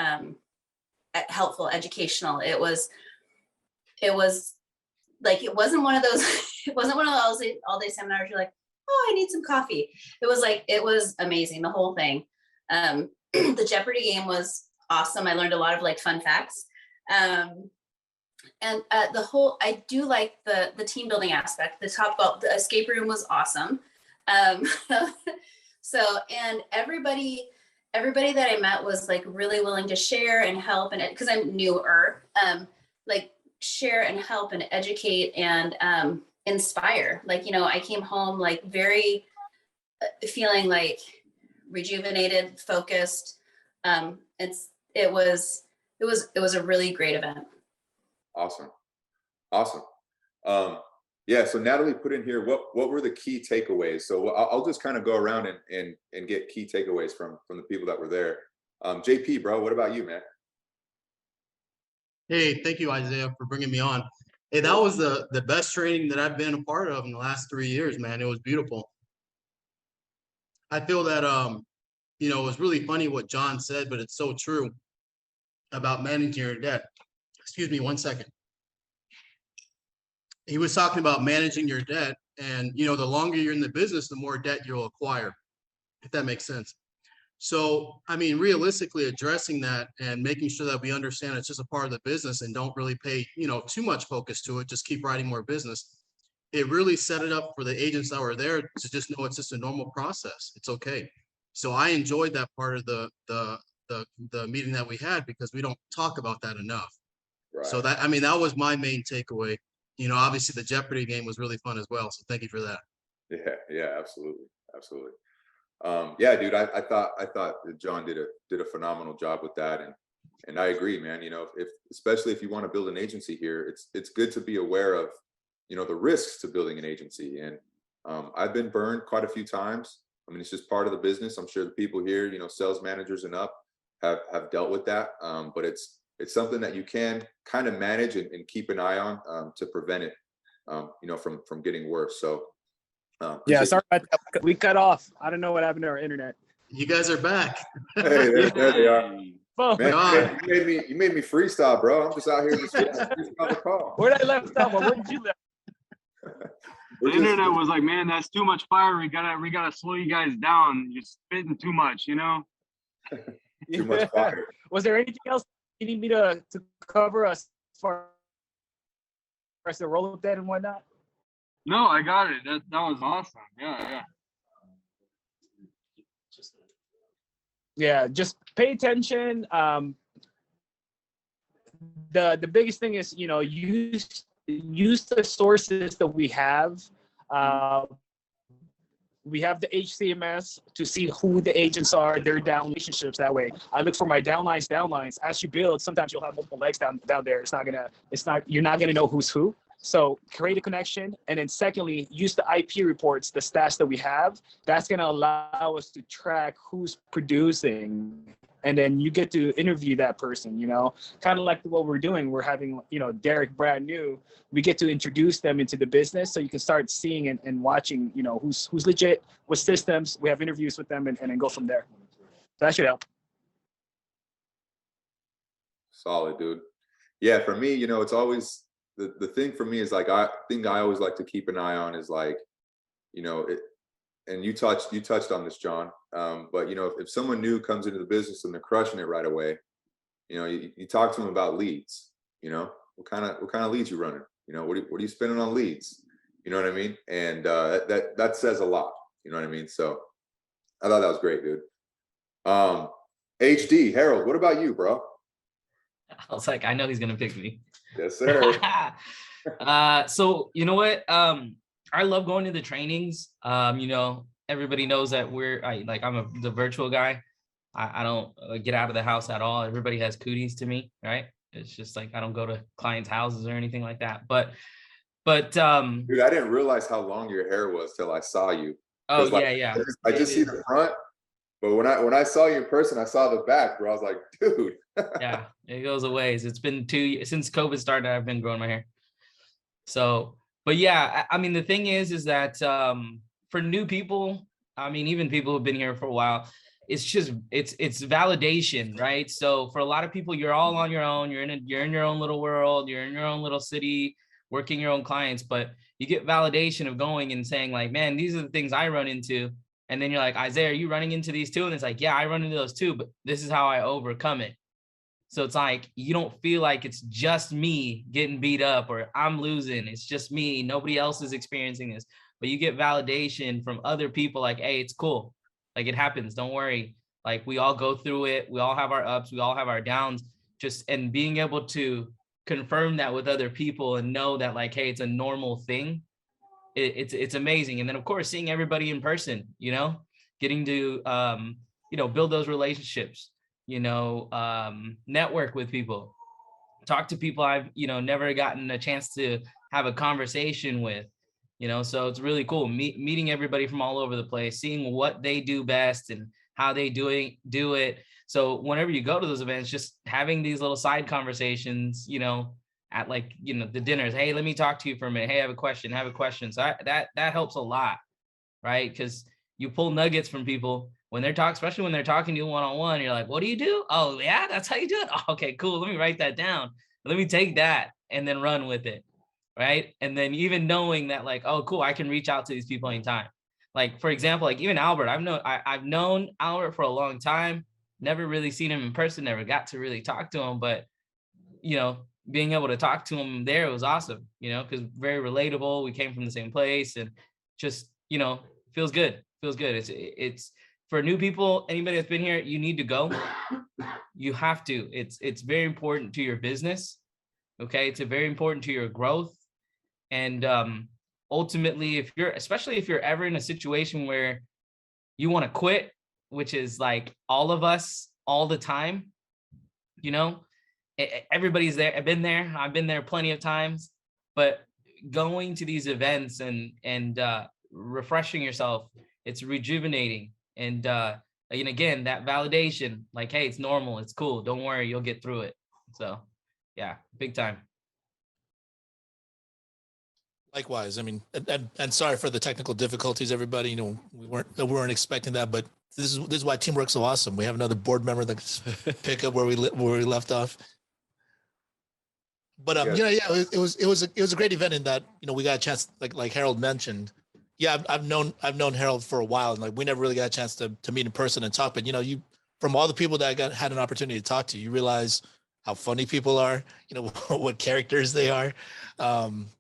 helpful, educational. It was like, it wasn't one of those all day seminars. You're like, oh, I need some coffee. It was amazing. The whole thing. The Jeopardy game was awesome. I learned a lot of fun facts. And I do like the team building aspect. The escape room was awesome. So, and everybody that I met was really willing to share and help, and because I'm newer, share and help and educate and inspire. I came home very feeling rejuvenated, focused. It was a really great event. Awesome. Yeah. So Natalie put in here, what were the key takeaways? So I'll just kind of go around and get key takeaways from the people that were there. JP, bro, what about you, man? Hey, thank you, Isaiah, for bringing me on. Hey, that was the best training that I've been a part of in the last 3 years, man. It was beautiful. I feel that, you know, it was really funny what John said, but it's so true about managing your debt. Excuse me, 1 second. He was talking about managing your debt, and, you know, the longer you're in the business, the more debt you'll acquire, if that makes sense. So, I mean, realistically addressing that and making sure that we understand it's just a part of the business and don't really pay, you know, too much focus to it, just keep writing more business. It really set it up for the agents that were there to just know it's just a normal process. It's okay. So I enjoyed that part of the meeting that we had, because we don't talk about that enough. Right. So that, I mean, that was my main takeaway. You know, obviously the Jeopardy game was really fun as well. So thank you for that. Yeah, absolutely. Absolutely. Yeah, dude, I thought that John did a phenomenal job with that. And I agree, man. You know, if especially if you want to build an agency here, it's good to be aware of, you know, the risks to building an agency. And I've been burned quite a few times. I mean, it's just part of the business. I'm sure the people here, you know, sales managers and up have dealt with that. But it's something that you can kind of manage and keep an eye on to prevent it, you know, from getting worse. So yeah, sorry about that. We cut off. I don't know what happened to our internet. You guys are back. Hey, there they are. Oh, Man, you made me freestyle, bro. I'm just out here just freestyle the call. Where did I left off? Where did you left? The internet was like, man, that's too much fire. We gotta slow you guys down. You're spitting too much, you know? Too much fire. Was there anything else you need me to cover us for the roll up that and whatnot? No, I got it. That was awesome. Yeah. Yeah, just pay attention. The biggest thing is, you know, use the sources that we have. We have the HCMS to see who the agents are, their down relationships that way. I look for my downlines. As you build, sometimes you'll have multiple legs down there. You're not gonna know who's who. So create a connection. And then secondly, use the IP reports, the stats that we have. That's gonna allow us to track who's producing. And then you get to interview that person, you know, kind of like what we're doing. We're having, you know, Derek brand new. We get to introduce them into the business, so you can start seeing and watching, you know, who's legit, what systems. We have interviews with them and then go from there. So that should help. Solid, dude. Yeah, for me, you know, it's always the thing for me is like, I always like to keep an eye on is like, you know, and you touched on this, John. But you know, if someone new comes into the business and they're crushing it right away, you know, you talk to them about leads. You know, what kind of leads you running? You know, what are you spending on leads? You know what I mean? And that says a lot. You know what I mean? So I thought that was great, dude. HD Harold, what about you, bro? I was like, I know he's gonna pick me. Yes, sir. So you know what? I love going to the trainings. You know, everybody knows that I'm the virtual guy. I don't get out of the house at all. Everybody has cooties to me, right? It's just like I don't go to clients' houses or anything like that. But dude, I didn't realize how long your hair was till I saw you. Oh like, yeah. I just see the front, but when I saw you in person, I saw the back, bro. I was like, dude. Yeah, it goes a ways. It's been 2 years since COVID started. I've been growing my hair. So, but yeah, I mean, the thing is that for new people, I mean, even people who've been here for a while, it's just it's validation, right? So for a lot of people, you're all on your own. You're in your own little world. You're in your own little city, working your own clients. But you get validation of going and saying like, man, these are the things I run into. And then you're like, Isaiah, are you running into these too? And it's like, yeah, I run into those too, but this is how I overcome it. So it's like, you don't feel like it's just me getting beat up or I'm losing. It's just me. Nobody else is experiencing this, but you get validation from other people like, hey, it's cool. Like it happens. Don't worry. Like we all go through it. We all have our ups. We all have our downs. And being able to confirm that with other people and know that like, hey, it's a normal thing. It's amazing. And then of course, seeing everybody in person, you know, getting to, you know, build those relationships, you know, network with people, talk to people I've, you know, never gotten a chance to have a conversation with, you know, so it's really cool meeting everybody from all over the place, seeing what they do best and how they do it. So whenever you go to those events, just having these little side conversations, you know, at like, you know, the dinners, hey, let me talk to you for a minute. Hey, I have a question. So that helps a lot, right? Because you pull nuggets from people when they're talking, especially when they're talking to you one-on-one. You're like, what do you do? Oh yeah, that's how you do it. Oh, okay, cool. Let me write that down. Let me take that and then run with it. Right. And then even knowing that, like, oh, cool, I can reach out to these people anytime. Like, for example, like even Albert, I've known Albert for a long time, never really seen him in person, never got to really talk to him, but being able to talk to him there was awesome, because very relatable. We came from the same place, and just, feels good. It's for new people, anybody that's been here, you need to go. You have to. It's very important to your business. Okay. It's very important to your growth. And ultimately, especially if you're ever in a situation where you want to quit, which is like all of us all the time, everybody's there. I've been there plenty of times, but going to these events and refreshing yourself, it's rejuvenating. And again, that validation, like, hey, it's normal, it's cool, don't worry, you'll get through it. So yeah, big time. Likewise. I mean, and sorry for the technical difficulties, everybody. We weren't expecting that, but this is why teamwork's so awesome. We have another board member that can pick up where we left off. But it was a great event in that we got a chance, like Harold mentioned. Yeah, I've known Harold for a while, and like we never really got a chance to meet in person and talk. But you from all the people that I had an opportunity to talk to, you realize how funny people are, what characters they are.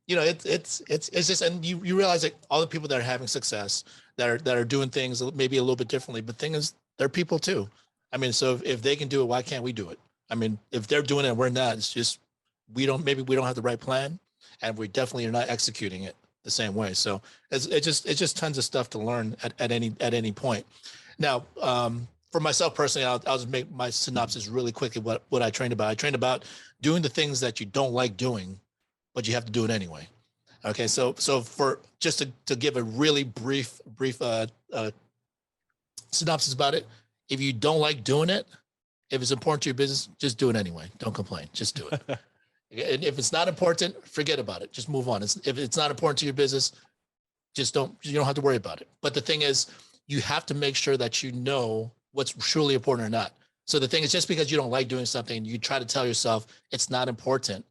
It's just, and you realize like all the people that are having success, that are doing things maybe a little bit differently, but thing is, they're people too. I mean, so if they can do it, why can't we do it? I mean, if they're doing it and we're not, it's just, we don't have the right plan, and we definitely are not executing it the same way. So it's just tons of stuff to learn at any point. Now, for myself personally, I'll just make my synopsis really quickly. What I trained about. I trained about doing the things that you don't like doing, but you have to do it anyway. Okay, so for just to give a really brief synopsis about it, if you don't like doing it, if it's important to your business, just do it anyway. Don't complain. Just do it. And if it's not important, forget about it. Just move on. If it's not important to your business, you don't have to worry about it. But the thing is, you have to make sure that you know what's truly important or not. So the thing is, just because you don't like doing something, you try to tell yourself it's not important,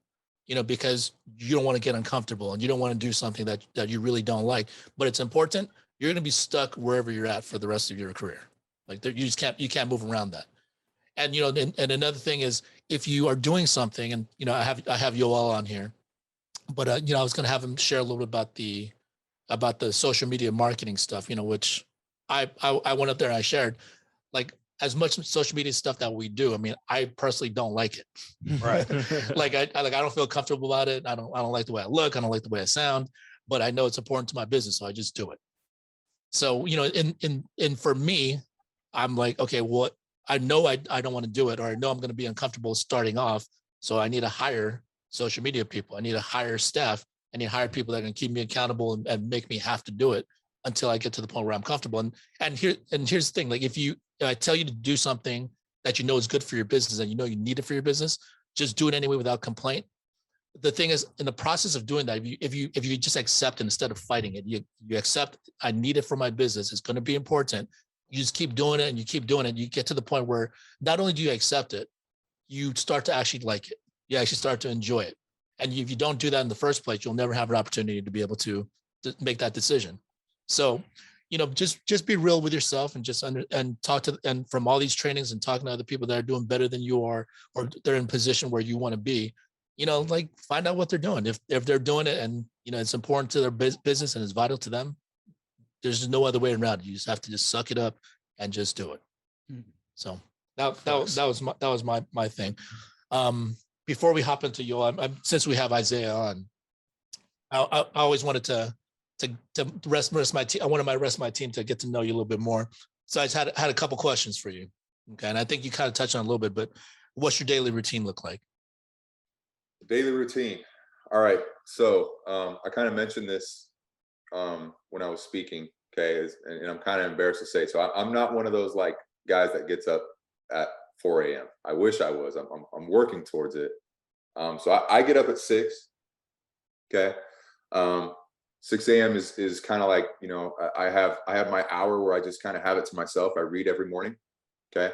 because you don't want to get uncomfortable and you don't want to do something that you really don't like, but it's important, you're going to be stuck wherever you're at for the rest of your career. Like you can't move around that. And, and another thing is, if you are doing something, and, I have Yoel on here, but, I was going to have him share a little bit about the social media marketing stuff, which I went up there and I shared, like, as much social media stuff that we do. I mean, I personally don't like it. Right. Like I don't feel comfortable about it. I don't like the way I look. I don't like the way I sound, but I know it's important to my business. So I just do it. So, in for me, I'm like, okay, what, I know I don't want to do it, or I know I'm going to be uncomfortable starting off. So I need to hire social media people. I need to hire staff. I need to hire people that can keep me accountable and make me have to do it until I get to the point where I'm comfortable. And here's the thing, like if I tell you to do something that is good for your business and you need it for your business, just do it anyway without complaint. The thing is, in the process of doing that, if you just accept it instead of fighting it, you accept, I need it for my business, it's going to be important. You just keep doing it and you keep doing it. You get to the point where not only do you accept it, you start to actually like it. You actually start to enjoy it. And if you don't do that in the first place, you'll never have an opportunity to be able to make that decision. So, just be real with yourself and and talk to, and from all these trainings and talking to other people that are doing better than you are, or they're in a position where you want to be, like find out what they're doing. If they're doing it and, it's important to their business and it's vital to them, there's no other way around it. You just have to just suck it up and just do it. So that was my thing. Before we hop into Yoel, since we have Isaiah on, I always wanted to rest my team. I wanted my rest of my team to get to know you a little bit more. So I just had a couple questions for you. Okay. And I think you kind of touched on it a little bit, but what's your daily routine look like? Daily routine. All right. So I kind of mentioned this when I was speaking. Okay. And I'm kind of embarrassed to say, so I'm not one of those like guys that gets up at 4 a.m. I wish I was. I'm working towards it. So I get up at 6. Okay. 6 a.m. is kind of like, you know, I have my hour where I just kind of have it to myself. I read every morning. Okay.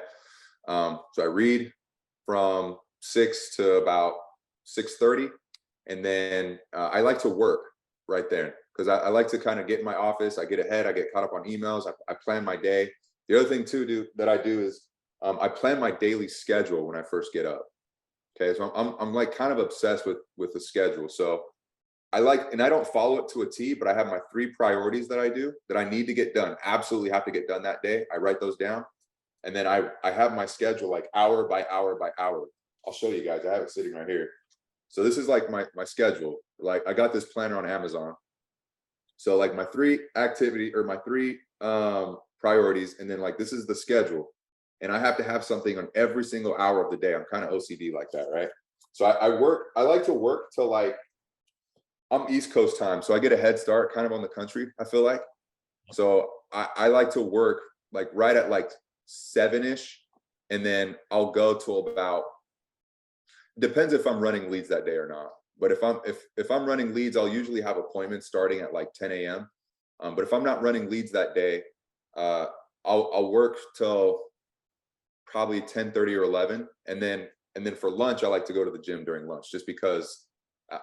So I read from 6 to about 6:30. And then I like to work right there because I like to kind of get in my office. I get ahead. I get caught up on emails. I plan my day. The other thing too that I do is I plan my daily schedule when I first get up. Okay. So I'm like kind of obsessed with the schedule. So I like, and I don't follow it to a T, but I have my 3 priorities that I do that I need to get done. Absolutely have to get done that day. I write those down. And then I have my schedule like hour by hour by hour. I'll show you guys. I have it sitting right here. So this is like my schedule. Like I got this planner on Amazon. So like my 3 activity or my 3 priorities. And then like, this is the schedule. And I have to have something on every single hour of the day. I'm kind of OCD like that, right? So I like to work till like, I'm East Coast time, so I get a head start kind of on the country, I feel like. So I like to work like right at like 7-ish, and then I'll go till about, depends if I'm running leads that day or not. But if I'm running leads, I'll usually have appointments starting at like 10 a.m. But if I'm not running leads that day, I'll work till probably 10:30 or 11. And then for lunch, I like to go to the gym during lunch just because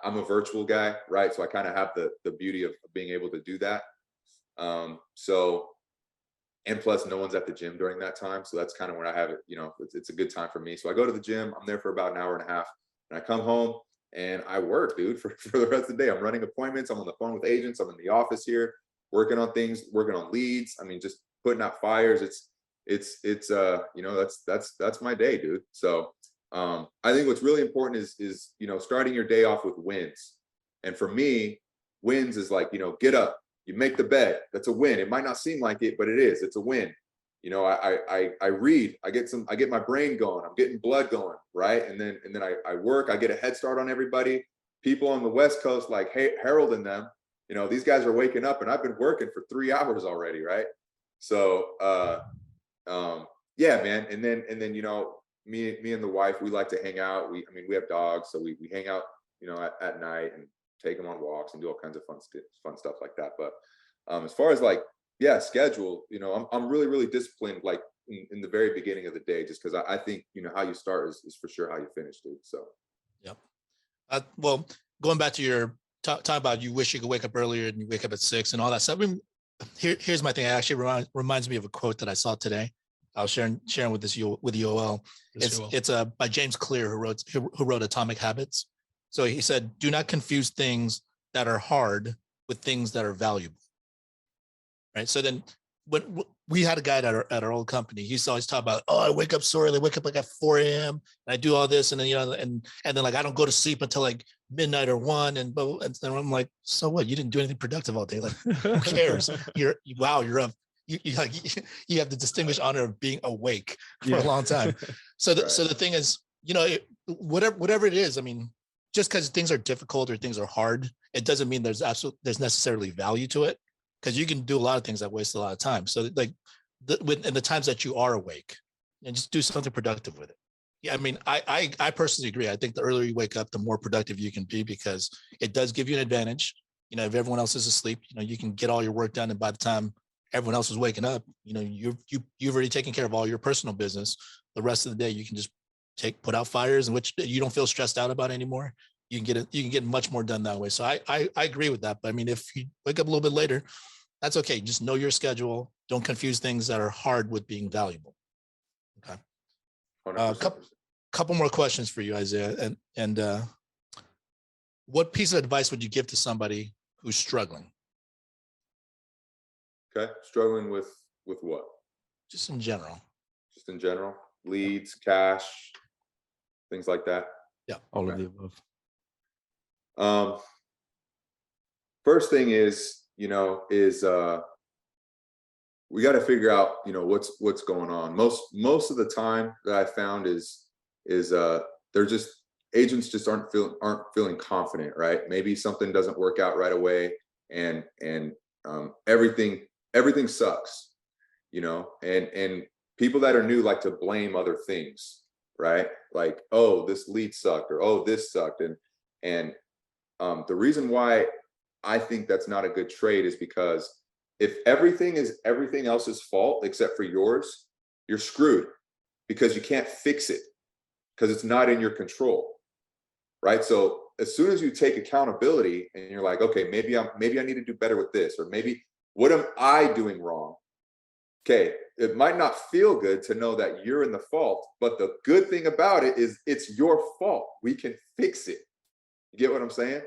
I'm a virtual guy, right? So I kind of have the beauty of being able to do that. So, and plus no one's at the gym during that time. So that's kind of when I have it, you know, it's a good time for me. So I go to the gym, I'm there for about an hour and a half, and I come home and I work, dude, for the rest of the day. I'm running appointments. I'm on the phone with agents. I'm in the office here, working on things, working on leads. I mean, just putting out fires. It's you know, that's my day, dude. So, I think what's really important is, you know, starting your day off with wins. And for me, wins is like, you know, get up, you make the bed. That's a win. It might not seem like it, but it is. It's a win. You know, I read, I get my brain going, I'm getting blood going, right? And then I work, I get a head start on everybody. People on the West Coast, like, hey, Harold and them, you know, these guys are waking up and I've been working for 3 hours already, right? So yeah, man. And then, you know, me and the wife, we like to hang out. We have dogs, so we hang out, you know, at night and take them on walks and do all kinds of fun stuff like that. But as far as like, yeah, schedule, you know, I'm really disciplined, like in the very beginning of the day, just because I think, you know, how you start is for sure how you finish, dude. So, yep. Well, going back to your talk about you wish you could wake up earlier and you wake up at 6 and all that stuff. I mean, here's my thing. It actually reminds me of a quote that I saw today. I was sharing with Yoel. It's by James Clear, who wrote Atomic Habits. So he said, "Do not confuse things that are hard with things that are valuable." Right. So then, when we had a guy at our old company, he used to always talk about, "Oh, I wake up so early. I wake up like at 4 a.m. and I do all this, and then, you know, and then like I don't go to sleep until like midnight or 1." And then I'm like, "So what? You didn't do anything productive all day. Like, who cares? You're up." You have the distinguished honor of being awake for a long time. So the thing is, you know, whatever it is, I mean, just because things are difficult or things are hard, it doesn't mean there's necessarily value to it, because you can do a lot of things that waste a lot of time. So like in the times that you are awake, and just do something productive with it. Yeah, I mean, I personally agree. I think the earlier you wake up, the more productive you can be, because it does give you an advantage. You know, if everyone else is asleep, you know, you can get all your work done, and by the time everyone else is waking up, you know, you've already taken care of all your personal business. The rest of the day, you can just put out fires in which you don't feel stressed out about anymore. You can get much more done that way. So I agree with that. But I mean, if you wake up a little bit later, that's okay. Just know your schedule. Don't confuse things that are hard with being valuable. Okay. Couple more questions for you, Isaiah. And what piece of advice would you give to somebody who's struggling? Okay. Struggling with what? Just in general. Just in general. Leads, cash, things like that. Yeah. All of the above. First thing is, you know, we got to figure out, you know, what's going on. Most of the time that I found is they're just, agents just aren't feeling confident, right? Maybe something doesn't work out right away, and everything sucks, you know, and people that are new like to blame other things, right? Like, oh, this lead sucked, or oh, this sucked. And the reason why I think that's not a good trade is because if everything is everything else's fault except for yours, you're screwed because you can't fix it because it's not in your control, right? So as soon as you take accountability and you're like, okay, maybe I need to do better with this, or maybe what am I doing wrong? Okay, it might not feel good to know that you're in the fault, but the good thing about it is it's your fault. We can fix it. You get what I'm saying?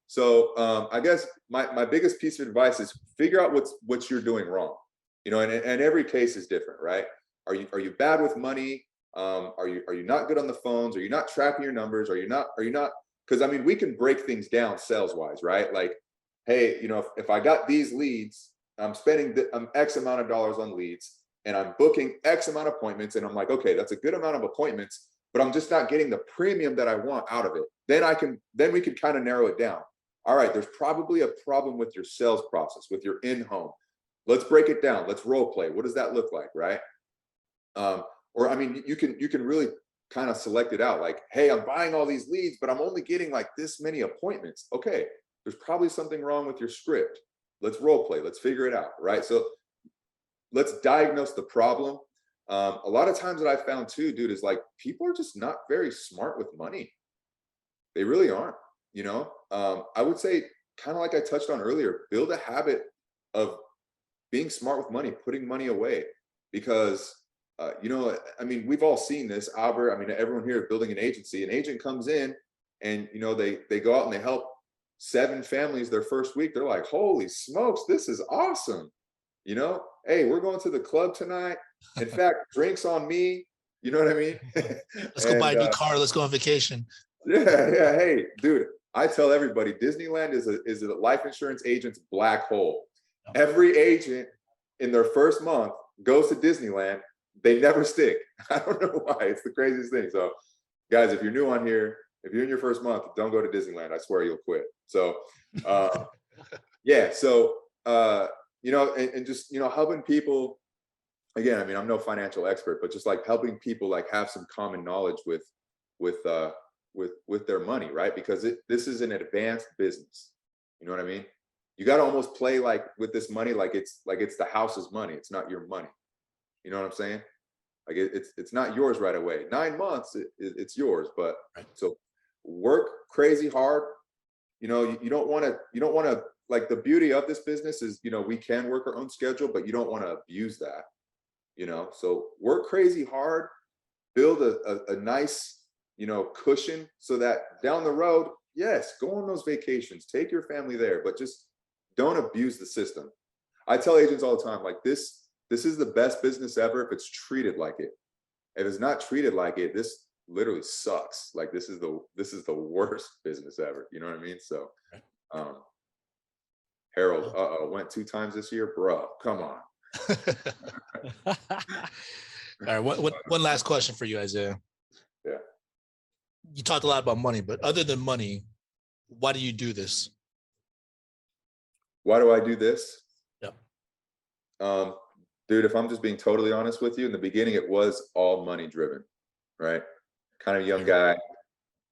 So I guess my biggest piece of advice is figure out what you're doing wrong. You know, and every case is different, right? Are you bad with money? Are you not good on the phones? Are you not tracking your numbers? Are you not? Because I mean, we can break things down sales wise, right? Like, hey, you know, if I got these leads, I'm spending X amount of dollars on leads, and I'm booking X amount of appointments, and I'm like, okay, that's a good amount of appointments, but I'm just not getting the premium that I want out of it. Then we can kind of narrow it down. All right, there's probably a problem with your sales process, with your in-home. Let's break it down. Let's role play. What does that look like, right? Or I mean, you can really kind of select it out. Like, hey, I'm buying all these leads, but I'm only getting like this many appointments. Okay, there's probably something wrong with your script. Let's role play. Let's figure it out, right? So let's diagnose the problem. A lot of times that I found too, dude, is like people are just not very smart with money. They really aren't. You know, I would say, kind of like I touched on earlier, build a habit of being smart with money, putting money away, because you know, I mean, we've all seen this, Albert. I mean, everyone here building an agency. An agent comes in, and you know, they go out and they help 7 families their first week. They're like, holy smokes, this is awesome. You know, hey, we're going to the club tonight. In fact, drinks on me. You know what I mean? Let's go buy a new car. Let's go on vacation. Yeah. Hey, dude, I tell everybody, Disneyland is a life insurance agent's black hole. Every agent in their first month goes to Disneyland. They never stick. I don't know why. It's the craziest thing. So, guys, if you're new on here, if you're in your first month, don't go to Disneyland. I swear you'll quit. So, yeah. So, you know, and just, you know, helping people. Again, I mean, I'm no financial expert, but just like helping people like have some common knowledge with their money, right? Because this is an advanced business. You know what I mean? You got to almost play like with this money, like it's the house's money. It's not your money. You know what I'm saying? Like it's not yours right away. 9 months, it's yours. But so work crazy hard. You know, you don't want to like, the beauty of this business is, you know, we can work our own schedule, but you don't want to abuse that. You know, so work crazy hard, build a nice, you know, cushion so that down the road, yes, go on those vacations, take your family there, but just don't abuse the system. I tell agents all the time, like this is the best business ever if it's treated like it. If it's not treated like it, this literally sucks. Like this is the worst business ever. You know what I mean? So Harold, went 2 times this year, bro. Come on. All right, one last question for you, Isaiah. Yeah. You talked a lot about money, but other than money, why do you do this? Why do I do this? Yeah. Dude, if I'm just being totally honest with you, in the beginning, it was all money driven, right? Kind of young guy,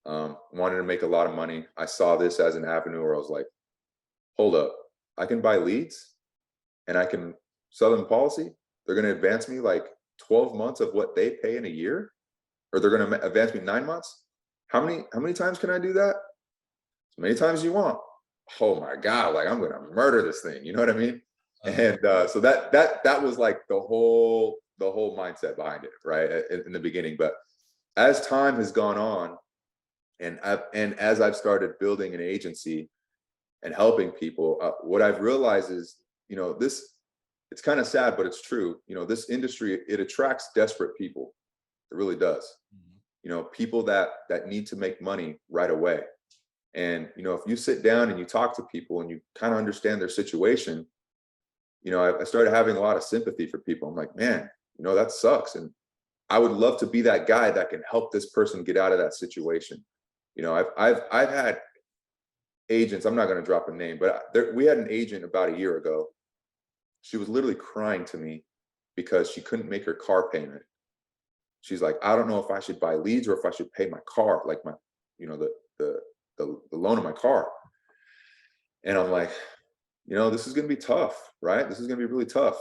wanted to make a lot of money. I saw this as an avenue where I was like, hold up, I can buy leads and I can sell them policy. They're going to advance me like 12 months of what they pay in a year, or they're going to advance me 9 months. How many times can I do that? As many times as you want. Oh my God, like I'm going to murder this thing. You know what I mean? And so that was like the whole mindset behind it, right, in the beginning. But as time has gone on, and as I've started building an agency and helping people, what I've realized is, you know, it's kind of sad, but it's true. You know, this industry, it attracts desperate people. It really does. Mm-hmm. You know, people that need to make money right away. And, you know, if you sit down and you talk to people and you kind of understand their situation, you know, I started having a lot of sympathy for people. I'm like, man, you know, that sucks. And I would love to be that guy that can help this person get out of that situation. You know, I've had agents, I'm not going to drop a name, but we had an agent about a year ago. She was literally crying to me because she couldn't make her car payment. She's like, I don't know if I should buy leads or if I should pay my car, like my, you know, the loan of my car. And I'm like, this is going to be tough, right? This is going to be really tough.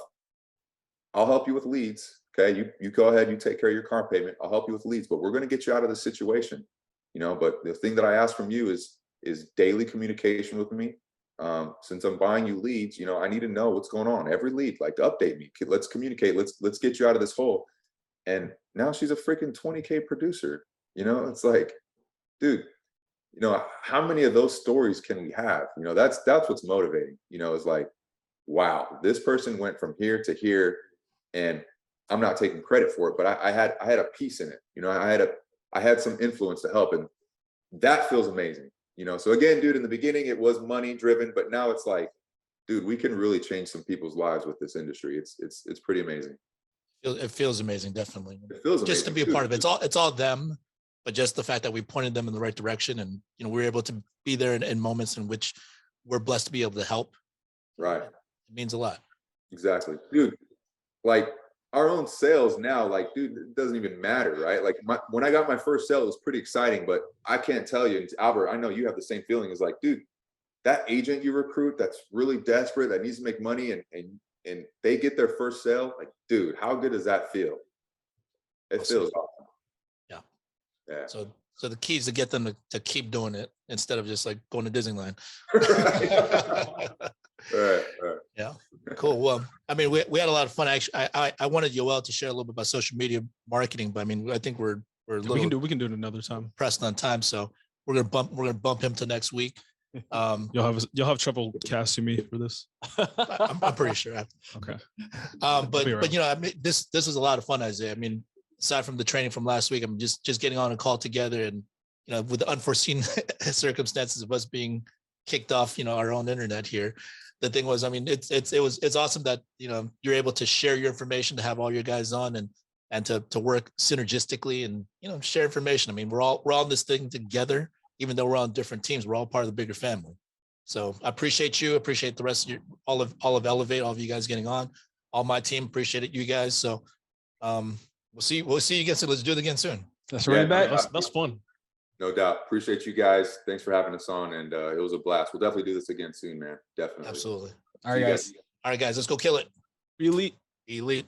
I'll help you with leads. Okay. You go ahead, you take care of your car payment. I'll help you with leads, but we're going to get you out of this situation, but the thing that I ask from you is daily communication with me. Since I'm buying you leads, I need to know what's going on. Every lead, like, update me. Let's communicate. Let's get you out of this hole. And now she's a freaking 20K producer. It's like, dude, how many of those stories can we have? That's what's motivating. Is like, wow, this person went from here to here, and I'm not taking credit for it, but I had a piece in it. I had some influence to help, and that feels amazing. So again, dude, in the beginning it was money driven, but now it's like, dude, we can really change some people's lives with this industry. It's pretty amazing. It feels amazing, definitely. It feels just amazing, to be a too. part of it. It's all them, but just the fact that we pointed them in the right direction, and we're able to be there in moments in which we're blessed to be able to help. Right. It means a lot. Exactly, dude. Like, our own sales now, like, dude, it doesn't even matter, right? Like, when I got my first sale, it was pretty exciting, but I can't tell you, and Albert, I know you have the same feeling. Is like, dude, that agent you recruit that's really desperate, that needs to make money, and they get their first sale, like, dude, how good does that feel? It feels awesome. Yeah. Yeah. So the key is to get them to keep doing it instead of just like going to Disneyland. Right. Yeah. Cool. Well, I mean, we had a lot of fun. Actually, I wanted Yoel to share a little bit about social media marketing, but I mean, I think we're a little we can do it another time. Pressed on time, so we're gonna bump him to next week. You'll have trouble casting me for this. I'm pretty sure. Okay. But I mean, this was a lot of fun, Isaiah. I mean, aside from the training from last week, I'm just getting on a call together, and with the unforeseen circumstances of us being kicked off, our own internet here. The thing was, I mean, it's awesome that you're able to share your information, to have all your guys on, and to work synergistically and share information. I mean, we're all in this thing together, even though we're on different teams. We're all part of the bigger family. So I appreciate you, appreciate the rest of all of Elevate, all of you guys getting on, all my team, appreciate it, you guys. So we'll see you again soon. Let's do it again soon. That's right. That's fun. No doubt. Appreciate you guys. Thanks for having us on, and it was a blast. We'll definitely do this again soon, man. Definitely. Absolutely. All right, guys. All right, guys, let's go kill it. Elite. Elite.